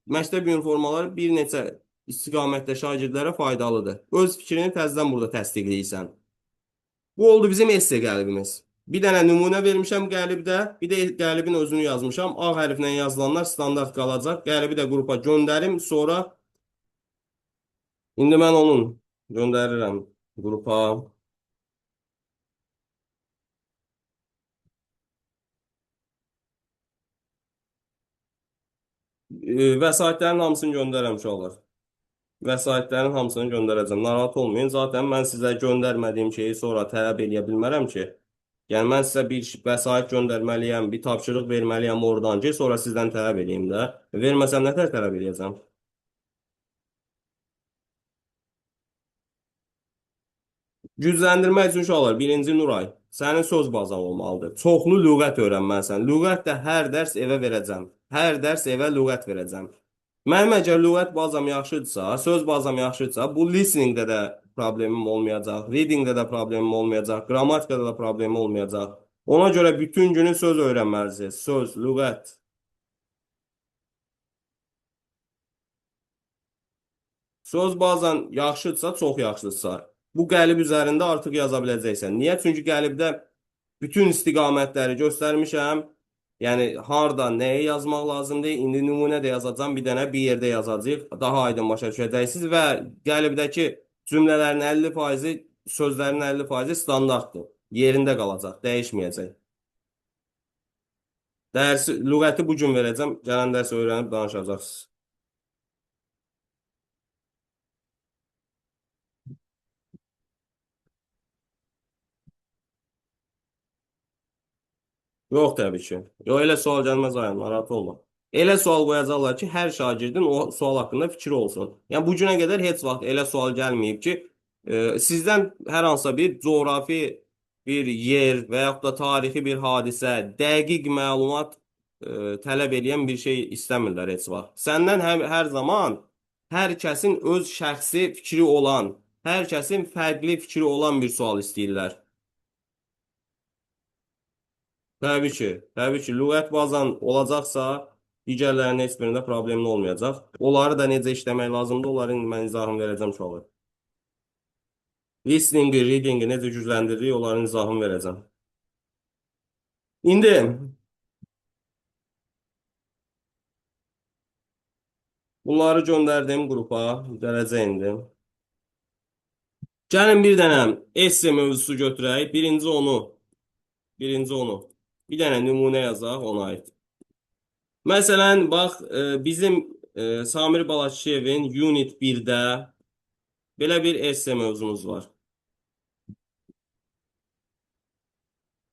məktəb uniformaları bir neçə istiqamətdə şagirdlərə faydalıdır. Öz fikrini təzədən burada təsdiqləyirsən. Bu oldu bizim esse qəlibimiz. Bir dənə nümunə vermişəm qəlibdə, bir də qəlibin özünü yazmışam. Ağ hərflə yazılanlar standart qalacaq. Qəlibi də qrupa göndərim, sonra indi mən onun göndərirəm qrupa. Vəsaitlərin hamısını göndərəm uşaqlar. Vəsaitlərin hamısını göndərəcəm. Narahat olmayın. Zaten mən sizə göndərmədiyim şeyi sonra tələb eləyə bilmərəm ki. Yəni mən sizə bir vəsait göndərməliyəm, bir tapşırıq verməliyəm oradan ki, sonra sizdən tələb eləyim də. Verməsəm nə tələb eləyəcəm? Gücləndirmək üçün uşaqlar, birinci Nuray, sənin söz bazan olmalıdır. Çoxlu lüğət öyrənməlisən. Lüğət də hər dərs evə verəcəm. Hər dərs evə lüğət verəcəm. Mənim əgər lüğət bazam yaxşıdırsa, söz bazam yaxşıdırsa, bu listeningdə də problemim olmayacaq, readingdə də problemim olmayacaq, qrammatikada da problemim olmayacaq. Ona görə bütün günü söz öyrənməlisiniz. Söz, lüğət. Söz bazan yaxşıdırsa, çox yaxşıdırsa, bu qəlib üzərində artıq yaza biləcəksən. Niyə? Çünki qəlibdə bütün istiqamətləri göstərmişəm. Yəni harda nəyi yazmaq lazımdır? İndi nümunə də yazacağam, bir dənə bir yerdə yazacağıq. Daha aydın başa düşəcəksiniz və qəlibdəki cümlələrin 50%-i, sözlərin 50%-i standartdır. Yerində qalacaq, dəyişməyəcək. Dərsi, lüğəti bu gün verəcəm. Gələn dərs öyrənib danışacaqsınız. Yox təbii ki. Yox elə sual gəlməz ayın, narahat olma. Elə sual qoyacaqlar ki, hər şagirdin o sual haqqında fikri olsun. Yəni bu günə qədər heç vaxt elə sual gəlməyib ki, sizdən hər hansısa bir coğrafi bir yer və yaxud da tarixi bir hadisə, dəqiq məlumat tələb edən bir şey istəmirlər heç vaxt. Səndən hər zaman hər kəsin öz şəxsi fikri olan, hər kəsin fərqli fikri olan bir sual istəyirlər. Təbii ki, təbii ki, lüğət bazan olacaqsa, digərlərinin heç birində problemli olmayacaq. Onları da necə işləmək lazımdır, onların mən izahını verəcəm uşaqlar. Listening, reading necə gücləndiririk, onların izahını verəcəm. İndi bunları göndərdim qrupa, dərəcə indi. Gəlin bir dənə esse mövzusu götürək. Birinci onu. Bir dənə nümunə yazaq ona aid. Məsələn, bax, bizim Samir Balakişiyevin Unit 1-də belə bir esse mövzumuz var.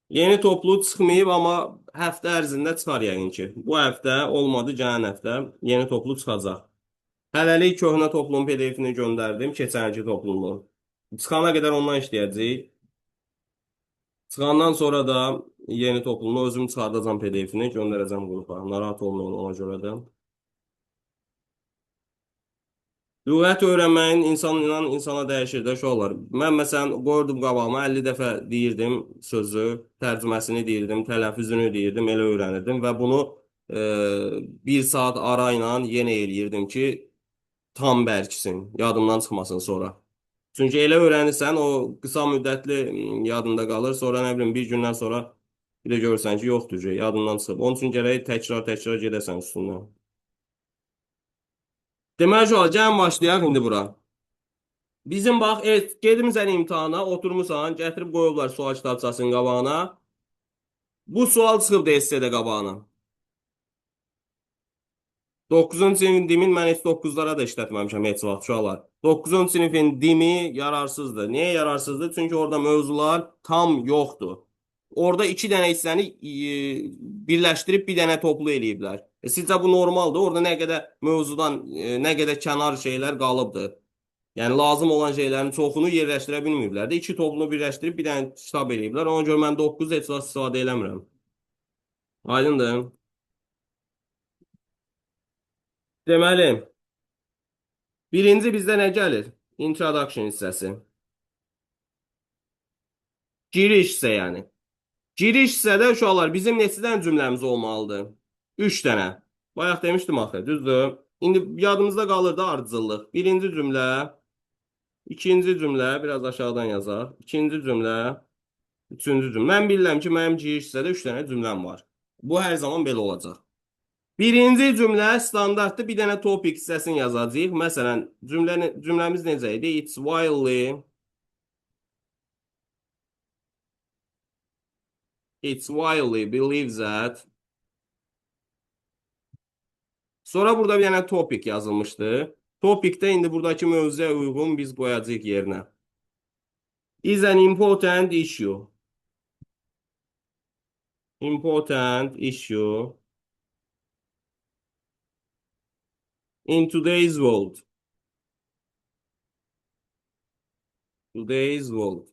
Yeni toplu çıxmayıb, amma həftə ərzində çıxar yəqin ki. Bu həftə olmadı, gələn həftə yeni toplu çıxacaq. Hələlik köhnə toplumun PDF-ini göndərdim, keçənki toplumu. Çıxana qədər ondan işləyəcəyik. Çıxandan sonra da yeni toplumu özüm çıxardacağım PDF-ini, göndərəcəm qrupa. Narahat olmayın ona görə də. Lüğət öyrənməyin insanla insana dəyişir də uşaqlar. Mən məsələn qoyurdum qabağıma 50 dəfə deyirdim sözü, tərcüməsini deyirdim, tələffüzünü deyirdim, elə öyrənirdim və bunu bir saat ara ilə yenə eləyirdim ki, tam bərksin, yadımdan çıxmasın sonra. Çünki elə öyrənirsən, o qısa müddətli yadında qalır, sonra nə bilim bir gündən sonra Bir də görürsən ki, yoxdur, yadından çıxıb. Onun üçün gərək təkrar gedəsən üstündən. Deməli, uşaqlar, gəlin başlayaq indi bura. Bizim bax, gedimsən imtahana, oturmusan, gətirib qoyublar sual kitabçasının qabağına. Bu sual çıxıb da essedə qabağına. 9-cu sinifin dimin mən heç 9-lara da işlətməmişəm heç vaxt uşaqlar. 9-cu sinifin dimi yararsızdır. Niyə yararsızdır? Çünki orada mövzular tam yoxdur. Orada iki dənə hissəni birləşdirib bir dənə toplu eləyiblər. Sizcə bu normaldır? Orada nə qədər mövzudan, nə qədər kənar şeylər qalıbdır. Yəni lazım olan şeylərin çoxunu yerləşdirə bilməyiblər də. İki toplunu birləşdirib bir dənə kitab eləyiblər. Ona görə mən 9 heç vaxt istifadə eləmirəm. Aydındır? Deməli, birinci bizdə nə gəlir? Introduction hissəsi. Giriş isə yəni. Giriş hissədə uşaqlar bizim neçə dənə cümləmiz olmalıdır? 3 dənə. Bayaq demişdim axı, düzdür? İndi yadımızda qalır da ardıcıllıq. Birinci cümlə, ikinci cümlə, biraz aşağıdan yazaq. İkinci cümlə, üçüncü cümlə. Mən bilirəm ki, mənim giriş hissədə 3 dənə cümləm var. Bu hər zaman belə olacaq. Birinci cümlə standartdır. Bir dənə topic hissəsini yazacağıq. Məsələn, cümləmiz necə idi? It's wildly. It's widely believed that. Sonra burada bir dənə topic yazılmışdı. Topicdə indi buradakı mövzuya uyğun biz qoyacağıq yerinə. Is an important issue. Important issue in today's world. Today's world.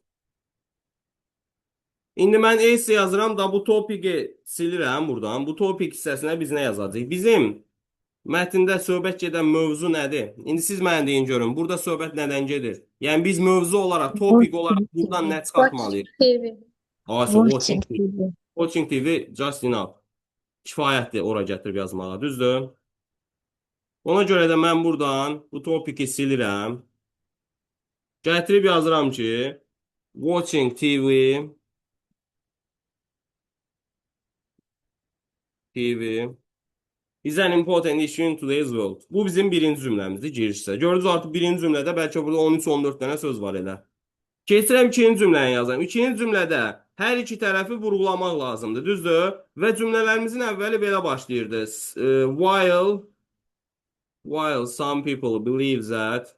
İndi mən essay yazıram da bu topiki silirəm buradan. Bu topik hissəsinə biz nə yazacağıq? Bizim mətndə söhbət gedən mövzu nədir? İndi siz mənə deyin görün. Burada söhbət nədən gedir? Yəni biz mövzu olaraq, topik olaraq buradan nə çıxartmalıyıq? TV. Ayşə, Watching TV. Watching TV just enough. Kifayətdir ora gətirib yazmağa, düzdür? Ona görə də mən buradan bu topiki silirəm. Gətirib yazıram ki, Watching TV is an important issue in today's world. Bu bizim birinci cümləmizdir, girişsə. Gördünüz artıq birinci cümlədə bəlkə burada 13-14 dənə söz var elə. Keçirəm ikinci cümləni yazayım. İkinci cümlədə hər iki tərəfi vurğulamaq lazımdır, düzdür? Və cümlələrimizin əvvəli belə başlayırdı. While some people believe that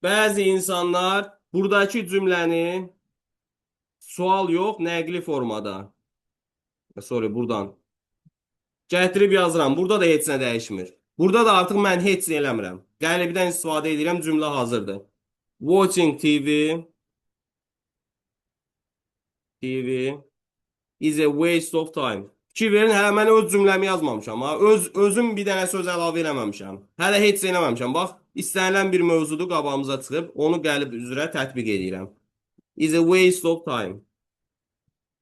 bəzi insanlar buradakı cümləni sual yox, nəqli formada. Sorry, buradan. Gətirib yazıram. Burada da heç nə dəyişmir. Burada da artıq mən heç nə eləmirəm. Qəlibdən istifadə edirəm, cümlə hazırdır. Watching TV is a waste of time. Fikir verin, hələ mən öz cümləmi yazmamışam. Özüm bir dənə söz əlavə eləməmişəm. Hələ heç nə eləməmişəm. Bax, istənilən bir mövzudur qabağımıza çıxıb, onu qəlib üzrə tətbiq edirəm. Is a waste of time.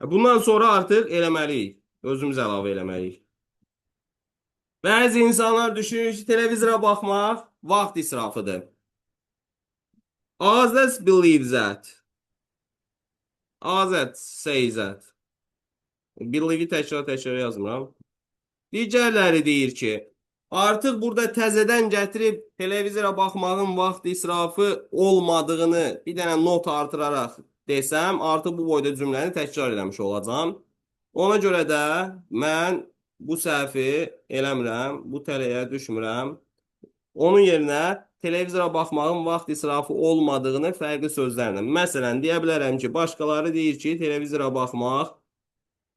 Bundan sonra artıq eləməliyik. Özümüz əlavə eləməliyik. Bəzi insanlar düşünür ki, televizora baxmaq vaxt israfıdır. Others believe that. Others say that. Believe-i təkrar yazmıram. Digərləri deyir ki, artıq burada təzədən gətirib televizora baxmağın vaxt israfı olmadığını bir dənə not artıraraq desəm, artıq bu boyda cümləni təkrar eləmiş olacağam. Ona görə də mən bu səhvi eləmirəm, bu tələyə düşmürəm. Onun yerinə televizora baxmağın vaxt israfı olmadığını fərqli sözlərlə. Məsələn, deyə bilərəm ki, başqaları deyir ki, televizora baxmaq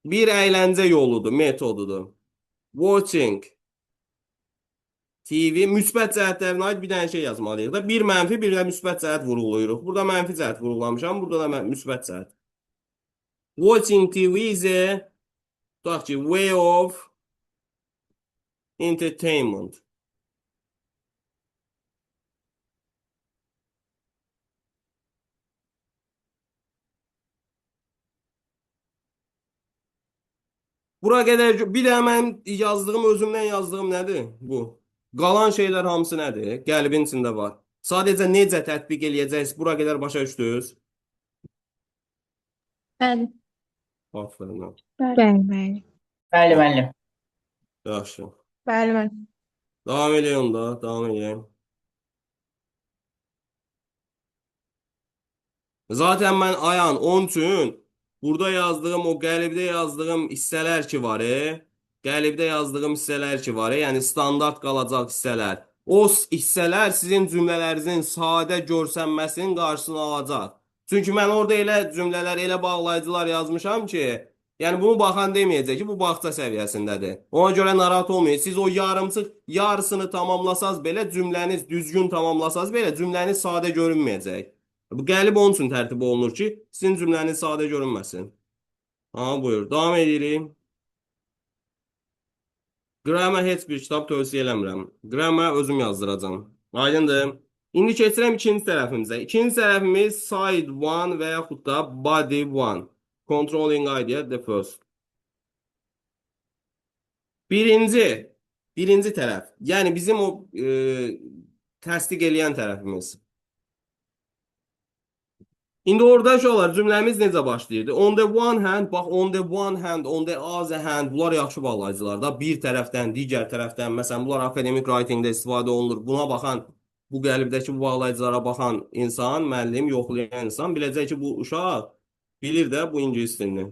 bir əyləncə yoludur, metodudur. Watching TV müsbət cəhətlərinə aid bir dənə şey yazmalıyıq da. Bir mənfi, bir də müsbət cəhət vurğulayırıq. Burada mənfi cəhət vurğulamışam, burada da müsbət cəhət. Watching TV is a tutaq ki, way of entertainment. Bura qədər bir də mən yazdığım, özümdən yazdığım nədir bu? Qalan şeylər hamısı nədir? Qəlibin içində var. Sadəcə necə tətbiq eləyəcəksiniz, bura qədər başa düşdünüz? Bəli. Aferin. Bəli, bəli. Bəli, müəllim. Yaxşı. Bəli, müəllim. Davam edeyim da, davam edeyim. Zaten mən Ayan onun üçün burada yazdığım o qəlibdə yazdığım hissələr ki var, qəlibdə yazdığım hissələr ki var, yəni standart qalacaq hissələr. O hissələr sizin cümlələrinizin sadə görsənməsinin qarşısını alacaq. Çünki mən orada elə cümlələr, elə bağlayıcılar yazmışam ki, yəni bunu baxan deməyəcək ki, bu bağça səviyyəsindədir. Ona görə narahat olmayın. Siz o yarımçıq yarısını tamamlasaz belə, cümləniz düzgün tamamlasaz belə, cümləniz sadə görünməyəcək. Bu qəlib onun üçün tərtib olunur ki, sizin cümləniz sadə görünməsin. Ha, buyur. Davam edirik. Qramma heç bir kitab tövsiyə eləmirəm. Qramma özüm yazdıracağam. Aydındır. İndi keçirəm ikinci tərəfimizə. İkinci tərəfimiz side 1 və yaxud da body 1. Controlling idea the first. Birinci tərəf. Yəni bizim o təsdiq eləyən tərəfimiz. İndi orada uşaqlar cümləmiz necə başlayırdı? On the one hand, bax on the one hand, on the other hand, bunlar yaxşı bağlayıcılar da. Bir tərəfdən, digər tərəfdən, məsələn, bunlar akademik writingdə istifadə olunur. Buna baxan, bu qəlibdəki bu bağlayıcılara baxan insan, müəllim, yoxlayan insan biləcək ki, bu uşaq bilir də bu ingilis dilini.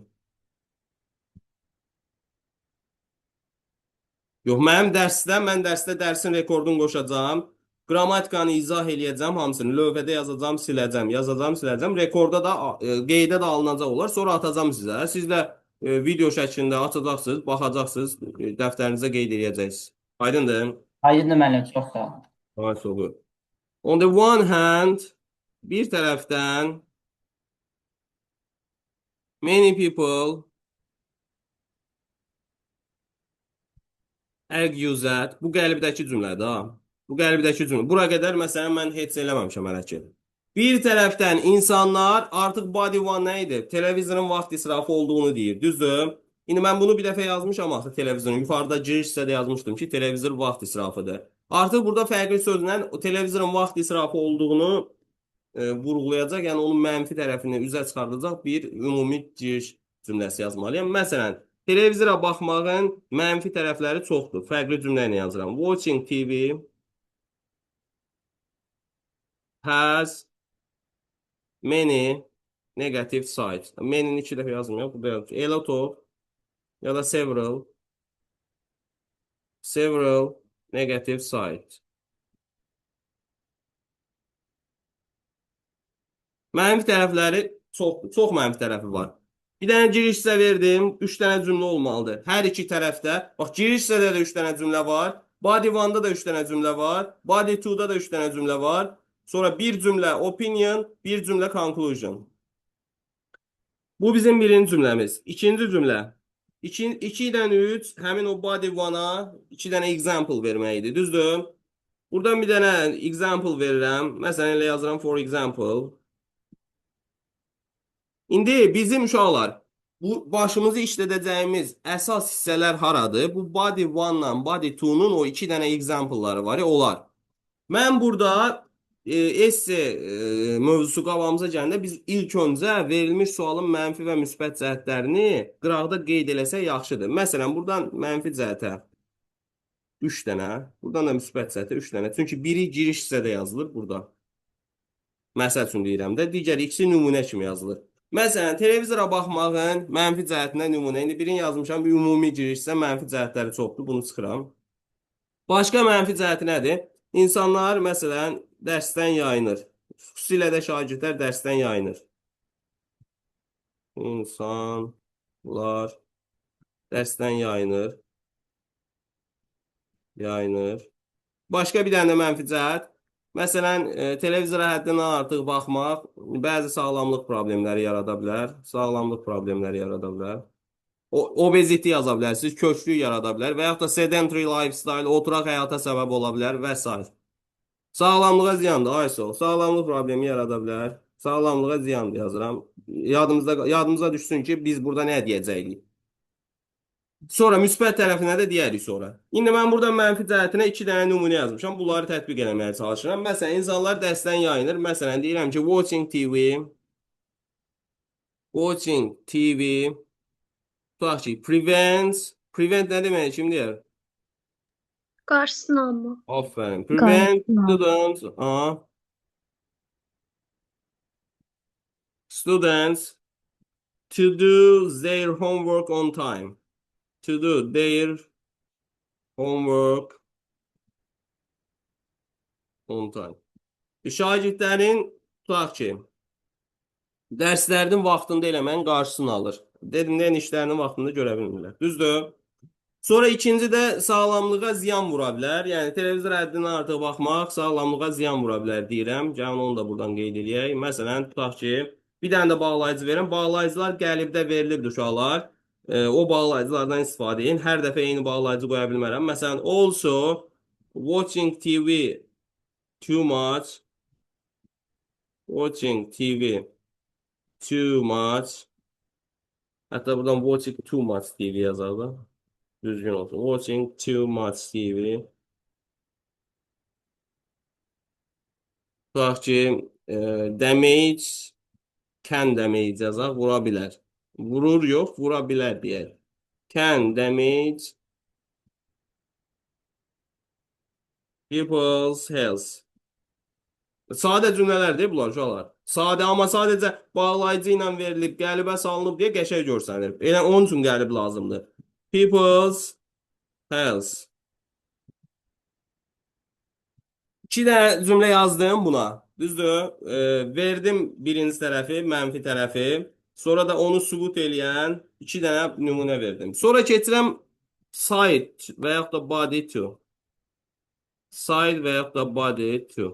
Yox, mən dərsdə dərsin rekordunu qoşacağam. Qrammatikanı izah eləyəcəm, hamısını lövhədə yazacağam, siləcəm, siləcəm. Rekorda da qeydə də alınacaq olar. Sonra atacağam sizə. Siz də video şəklində açacaqsınız, baxacaqsınız, dəftərinizə qeyd eləyəcəksiniz. Aydındır? Aydındır müəllim, çox sağ olun. Nice olur. On the one hand, bir tərəfdən many people argue that bu qəlibdəki cümlədir ha. Bu qəlibdəki cümlə. Bura qədər məsələn mən heç eləməmişəm hələ ki. Bir tərəfdən insanlar artıq body one nə idi? Televizorun vaxt israfı olduğunu deyir. Düzdür? İndi mən bunu bir dəfə yazmışam axı televizorun. Yuxarıda giriş hissədə yazmışdım ki, televizor vaxt israfıdır. Artıq burada fərqli sözlə o televizorun vaxt israfı olduğunu vurğulayacaq, yəni onun mənfi tərəfini üzə çıxardacaq bir ümumi giriş cümləsi yazmalıyam. Məsələn, televizora baxmağın mənfi tərəfləri çoxdur. Fərqli cümlə ilə yazıram. Watching TV has many negative sides. Many-ni 2 dəfə yazmıyor. Bu da a lot of ya da several negative sides. Mənfi tərəfləri çoxdur. Çox mənfi tərəfi var. Bir dənə giriş hissə verdim. 3 dənə cümlə olmalıdır. Hər iki tərəfdə. Bax, giriş hissədə də 3 dənə cümlə var. Body 1-da da 3 dənə cümlə var. Body 2-da da 3 dənə cümlə var. Sonra bir cümlə opinion, bir cümlə conclusion. Bu bizim birinci cümləmiz. İkinci cümlə. 2-dən 3 həmin o body 1-a 2 dənə example verməkdir. Düzdür? Buradan bir dənə example verirəm. Məsələn, elə yazıram for example. İndi bizim uşaqlar, bu başımızı işlədəcəyimiz əsas hissələr haradır? Bu body 1-la body 2-nun o 2 dənə example-ları var, onlar. Mən burada esse mövzusu qabağımıza gələndə biz ilk öncə verilmiş sualın mənfi və müsbət cəhətlərini qıraqda qeyd eləsək yaxşıdır. Məsələn, buradan mənfi cəhətə 3 dənə, buradan da müsbət cəhətə 3 dənə. Çünki biri giriş hissədə yazılır burada. Məsəl üçün deyirəm də, digər ikisi nümunə kimi yazılır. Məsələn, televizora baxmağın mənfi cəhətinə nümunə. İndi birini yazmışam, bir ümumi girişsə mənfi cəhətləri çoxdur, bunu çıxıram. Başqa mənfi cəhəti nədir? İnsanlar, məsələn, dərsdən yayınır. Xüsusilə də şagirdlər dərsdən yayınır. İnsanlar dərsdən yayınır. Başqa bir dənə mənfi cəhət. Məsələn, televizora həddindən artıq baxmaq bəzi sağlamlıq problemləri yarada bilər. Obeziti yaza bilərsiniz, köklük yarada bilər və yaxud da sedentary lifestyle, oturaq həyata səbəb ola bilər və s. Sağlamlığa ziyandır, ISO. Sağlamlıq problemi yarada bilər. Sağlamlığa ziyandır yazıram. Yadımıza düşsün ki, biz burada nə deyəcəyik? Sonra müsbət tərəfinə də deyərik sonra. İndi mən burada mənfi cəhətinə 2 dənə nümunə yazmışam. Bunları tətbiq etməyə çalışıram. Məsələn, insanlar dərsdən yayınır. Məsələn, deyirəm ki, watching TV, tutaq ki, prevent nə demək, kim deyər? Qarşısını alma. Aferin. Prevent Qarşısına. students to do their homework on time. To do their homework on time. Şagirdlərin tutaq ki, dərslərinin vaxtında eləməyin qarşısını alır. Dedimdən işlərinin vaxtında görə bilmirlər. Düzdür? Sonra ikinci də sağlamlığa ziyan vura bilər. Yəni televizor həddindən artıq baxmaq sağlamlığa ziyan vura bilər deyirəm. Gəlin onu da buradan qeyd edək. Məsələn, tutaq ki, bir dənə də bağlayıcı verin. Bağlayıcılar qəlibdə verilibdir uşaqlar. O bağlayıcılardan istifadə edin. Hər dəfə eyni bağlayıcı qoya bilmərəm. Məsələn, also watching TV too much. Watching TV too much. Hətta buradan watching too much TV yazar da. Düzgün olsun. Watching too much TV. Tutaq ki, damage, can damage yazaq, vura bilər. Vurur yox, vura bilər deyək. Can damage people's health. Sadə cümlələrdir bunlar uşaqlar. Sadə, amma sadəcə bağlayıcı ilə verilib, qəlibə salınıb deyə qəşəng görsənir. Elə onun üçün qəlib lazımdır. People's health. 2 dənə cümlə yazdım buna. Düzdür? Verdim birinci tərəfi, mənfi tərəfi. Sonra da onu sübut eləyən 2 dənə nümunə verdim. Sonra keçirəm side və yaxud da body to. Side və yaxud da body to.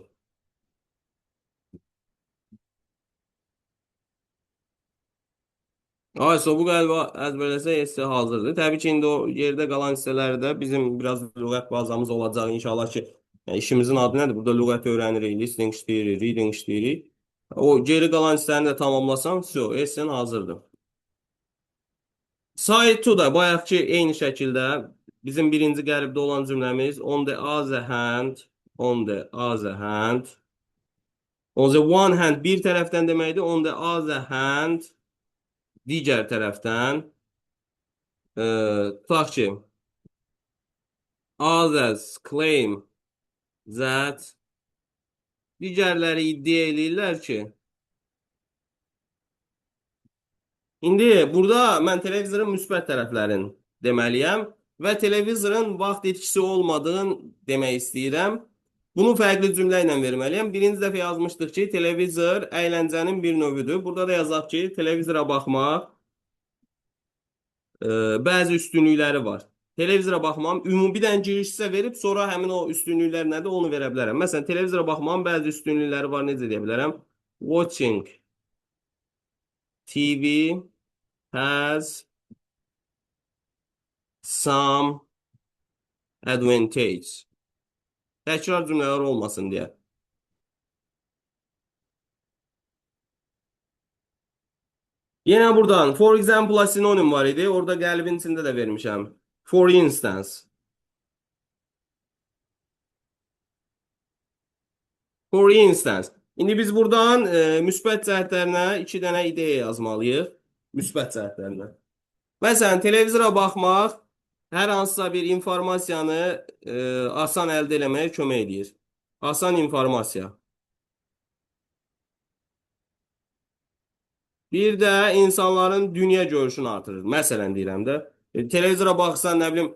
Ayso, bu qəlbə əzbərləsə hissə hazırdır. Təbii ki, indi o yerdə qalan hissələrdə bizim biraz lüğət bazamız olacaq. İnşallah ki, yəni işimizin adı nədir? Burada lüğət öyrənirik, listening işləyirik, reading işləyirik. O geri qalan hissəni də tamamlasam, essen hazırdır. Side to da bayaqki eyni şəkildə bizim birinci qəlibdə olan cümləmiz on the other hand, on the other hand. On the one hand bir tərəfdən deməkdir, on the other hand digər tərəfdən tutaq ki, others claim that digərləri iddia eləyirlər ki, indi burada mən televizorun müsbət tərəflərini deməliyəm və televizorun vaxt etkisi olmadığını demək istəyirəm. Bunu fərqli cümlə ilə verməliyəm. Birinci dəfə yazmışdıq ki, televizor əyləncənin bir növüdür. Burada da yazaq ki, televizora baxmaq bəzi üstünlükləri var. Televizora baxmağın ümumi bir dənə giriş hissə verib, sonra həmin o üstünlüklər nədir, onu verə bilərəm. Məsələn, televizora baxmağın bəzi üstünlükləri var, necə deyə bilərəm? Watching TV has some advantage. Təkrar cümlələr olmasın deyə. Yenə buradan, for example, sinonim var idi. Orada qəlbin içində də vermişəm. For instance. For instance. İndi biz buradan müsbət cəhətlərinə 2 dənə ideya yazmalıyıq. Müsbət cəhətlərinə. Məsələn, televizora baxmaq hər hansısa bir informasiyanı asan əldə eləməyə kömək edir. Asan informasiya. Bir də insanların dünya görüşünü artırır. Məsələn deyirəm də. Televizora baxsan, nə bilim,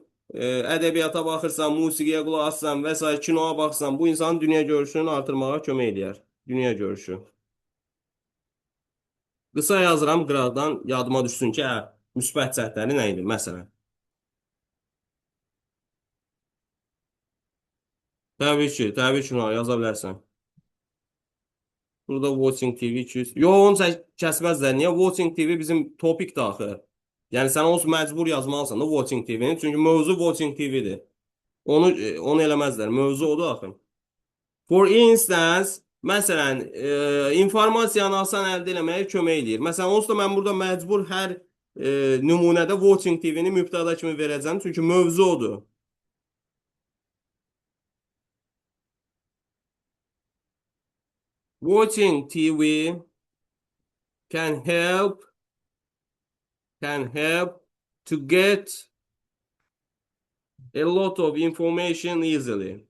ədəbiyyata baxırsan, musiqiyə qulaq assan və s. kinoya baxsan, bu insanın dünya görüşünü artırmağa kömək edir. Dünya görüşü. Qısa yazıram, qıraqdan yadıma düşsün ki, müsbət cəhətləri nə idi? Məsələn. Təbii ki, yaza bilərsən. Burada Watching TV 200. Yox, onu kəsməzlər. Niyə? Watching TV bizim topik daxil. Yəni sən onu məcbur yazmalısan da Watching TV-ni. Çünki mövzu Watching TV-dir. Onu eləməzlər. Mövzu odur axı. For instance, məsələn, informasiyanı asan əldə eləməyə kömək edir. Məsələn, onsuz da mən burada məcbur hər nümunədə Watching TV-ni mübtəda kimi verəcəm, çünki mövzu odur. Watching TV can help to get a lot of information easily.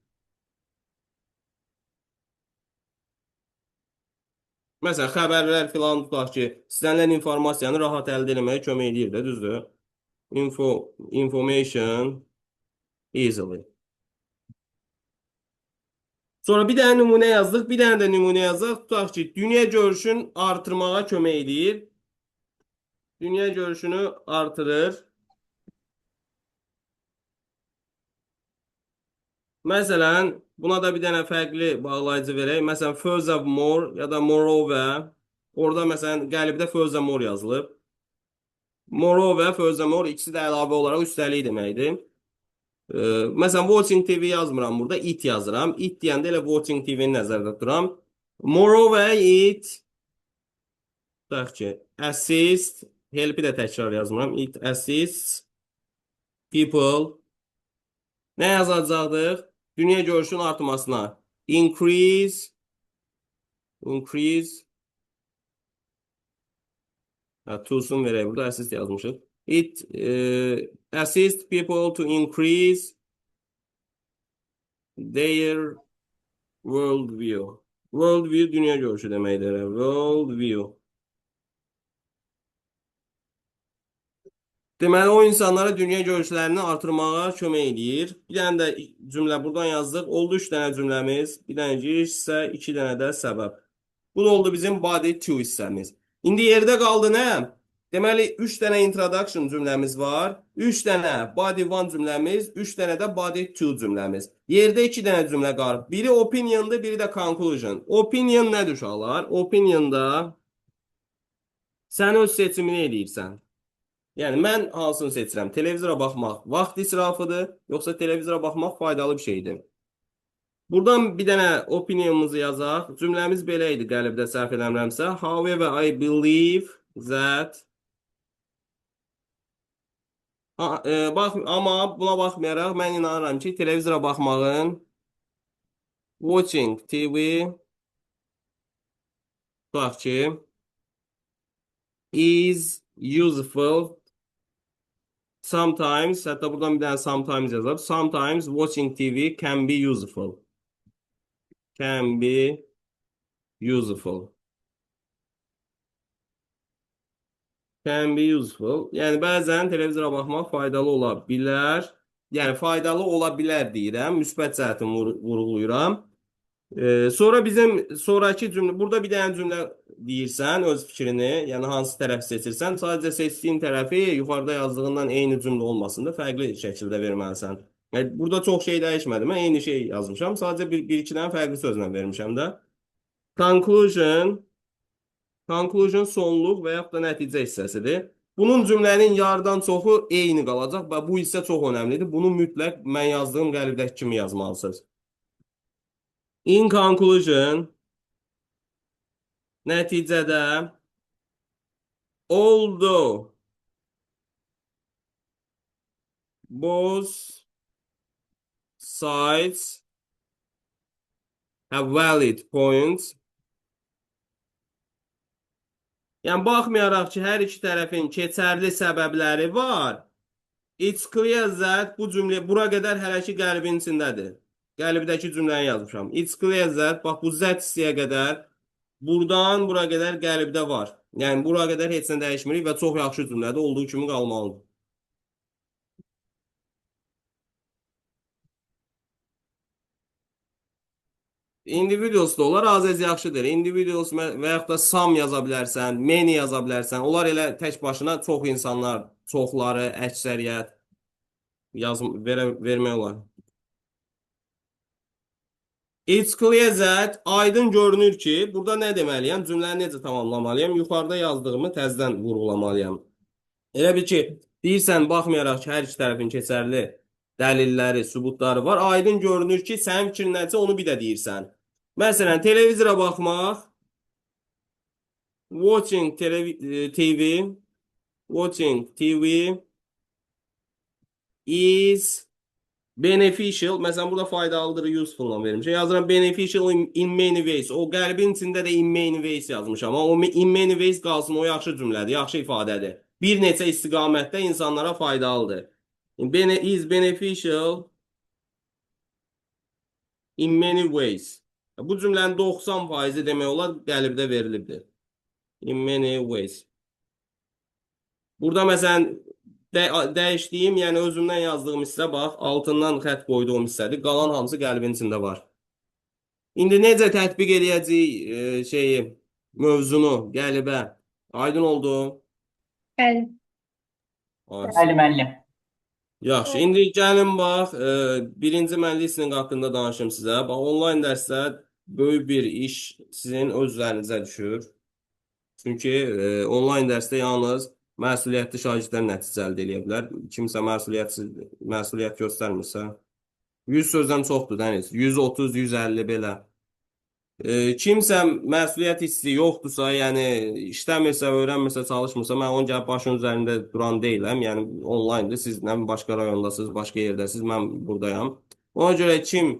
Məsələn, xəbərlər filan tutaq ki, istənilən informasiyanı rahat əldə etməyə kömək edir də, düzdür? Information easily. Sonra bir dənə nümunə yazdıq, bir dənə də nümunə yazdıq. Tutaq ki, dünya görüşün artırmağa kömək edir. Dünya görüşünü artırır. Məsələn, buna da bir dənə fərqli bağlayıcı verək. Məsələn, furthermore ya da moreover. Orada məsələn, qəlibdə furthermore yazılıb. Moreover, furthermore ikisi də əlavə olaraq üstəlik deməkdir. Məsələn, watching TV yazmıram burada, it yazıram. It deyəndə elə watching TV-ni nəzərdə tuturam. Moreover, it tutaq ki, assist, help-i də təkrar yazmıram. It assists people. Nə yazacaqdıq? Dünya görüşün artmasına. Increase. Tools'un verək burada, assist yazmışıq. It assist people to increase their worldview. Worldview dünya görüşü deməkdir. Worldview. Deməli, o insanlara dünya görüşlərini artırmağa kömək edir. Bir dənə də cümlə buradan yazdıq. Oldu 3 dənə cümləmiz. Bir dənə giriş hissə, 2 dənə də səbəb. Bu da oldu bizim body 2 hissəmiz. İndi yerdə qaldı nə? Deməli, 3 dənə introduction cümləmiz var. 3 dənə body 1 cümləmiz, 3 dənə də body 2 cümləmiz. Yerdə 2 dənə cümlə qalır. Biri opinion'dır, biri də conclusion. Opinion nədir uşaqlar? Opinion'da sən öz seçimini edirsən. Yəni, mən hansını seçirəm? Televizora baxmaq vaxt israfıdır, yoxsa televizora baxmaq faydalı bir şeydir? Buradan bir dənə opinionumuzu yazaq. Cümləmiz belə idi, qəlibdə səhv eləmirəmsə. However, I believe that amma buna baxmayaraq mən inanıram ki, televizora baxmağın watching TV tutaq ki is useful. Sometimes, hətta buradan bir dənə sometimes yazaq. Sometimes watching TV can be useful. Can be useful. Can be useful. Yəni, bəzən televizora baxmaq faydalı ola bilər. Yəni, faydalı ola bilər deyirəm. Müsbət cəhətini vurğulayıram. Sonra bizim sonraki cümlə, burada bir dənə cümlə deyirsən, öz fikrini, yəni hansı tərəfi seçirsən, sadəcə seçdiyin tərəfi yuxarıda yazdığından eyni cümlə olmasında fərqli şəkildə verməlisən. Yəni, burada çox şey dəyişmədim, mən eyni şey yazmışam, sadəcə bir-iki dənə fərqli sözlə vermişəm də. Conclusion sonluq və yaxud da nəticə hissəsidir. Bunun cümlənin yarıdan çoxu eyni qalacaq və bu hissə çox önəmlidir. Bunu mütləq mən yazdığım qəlibdəki kimi yazmalısınız. In conclusion, nəticədə, although both sides have valid points, yəni baxmayaraq ki, hər iki tərəfin keçərli səbəbləri var, it's clear that bu cümlə bura qədər hələ ki qəlibin içindədir. Qəlibdəki cümləni yazmışam. It's clear that, bax bu z hissəyə qədər, buradan bura qədər qəlibdə var. Yəni, bura qədər heç nə dəyişmirik və çox yaxşı cümlədə olduğu kimi qalmalıdır. Individuals da olar, az yaxşıdır. Individuals və yaxud da some yaza bilərsən, many yaza bilərsən. Onlar elə tək başına çox insanlar, çoxları, əksəriyyət vermək olar. It's clear that, aydın görünür ki, burada nə deməliyəm? Cümləni necə tamamlamalıyam? Yuxarıda yazdığımı təzədən vurğulamalıyam. Elə bir ki, deyirsən, baxmayaraq ki, hər iki tərəfin keçərli dəlilləri, sübutları var. Aydın görünür ki, sənin fikrin nədirsə, onu bir də deyirsən. Məsələn, televizora baxmaq, watching TV watching TV is beneficial. Məsələn, burada faydalıdır, useful vermişəm. Yazıram beneficial in many ways. O qəlbin içində də in many ways yazmışam. Amma o in many ways qalsın, o yaxşı cümlədir, yaxşı ifadədir. Bir neçə istiqamətdə insanlara faydalıdır. Is beneficial in many ways. Bu cümlənin 90% demək olar qəlbdə verilibdir. In many ways. Burada məsələn dəyişdiyim, yəni özümdən yazdığım hissə bax, altından xətt qoyduğum hissədir. Qalan hamısı qəlbin içində var. İndi necə tətbiq edəcəyik mövzunu qəlbə? Aydın oldu? Bəli. Bəli, müəllim. Yaxşı, indi gəlin bax, birinci mən listening haqqında danışım sizə. Bax, onlayn dərsdə böyük bir iş sizin öz üzərinizə düşür. Çünki onlayn dərsdə yalnız məsuliyyətli şagirdlər nəticə əldə edə bilər. Kimsə məsuliyyət göstərmirsə, 100 sözdən çoxdur, dəniz. 130, 150 belə. Kimsə məsuliyyət hissi yoxdursa, yəni işləmirsə, öyrənmirsə, çalışmırsa, mən onun gəlib başın üzərində duran deyiləm. Yəni onlayndır, siz nə başqa rayondasınız, başqa yerdəsiniz, mən buradayam. Ona görə kim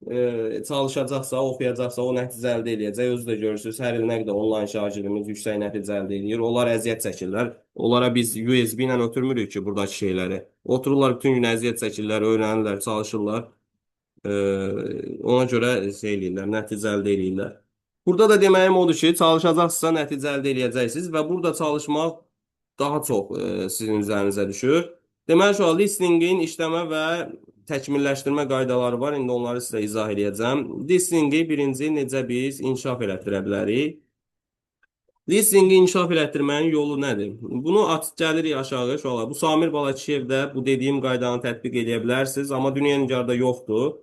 çalışacaqsa, oxuyacaqsa, o nəticə əldə edəcək. Özü də görürsünüz, hər il nə qədər onlayn şagirdimiz yüksək nəticə əldə edir. Onlar əziyyət çəkirlər. Onlara biz USB ilə ötürmürük ki, buradakı şeyləri. Otururlar, bütün gün əziyyət çəkirlər, öyrənirlər, çalışırlar. Ona görə eləyirlər, nəticə əldə edirlər. Burada da deməyim odur ki, çalışacaqsınızsa nəticə əldə edəcəksiniz və burada çalışmaq daha çox sizin üzərinizə düşür. Deməli, şu an listeningin işləmə və təkmilləşdirmə qaydaları var. İndi onları sizə izah edəcəm. Listeningi birinci necə biz inkişaf elətdirə bilərik? Listeningi inkişaf elətdirmənin yolu nədir? Bunu gəlirik aşağı. Bu Samir Balakişiyevdə bu dediyim qaydanı tətbiq edə bilərsiniz, amma Dünya Nigarda yoxdur.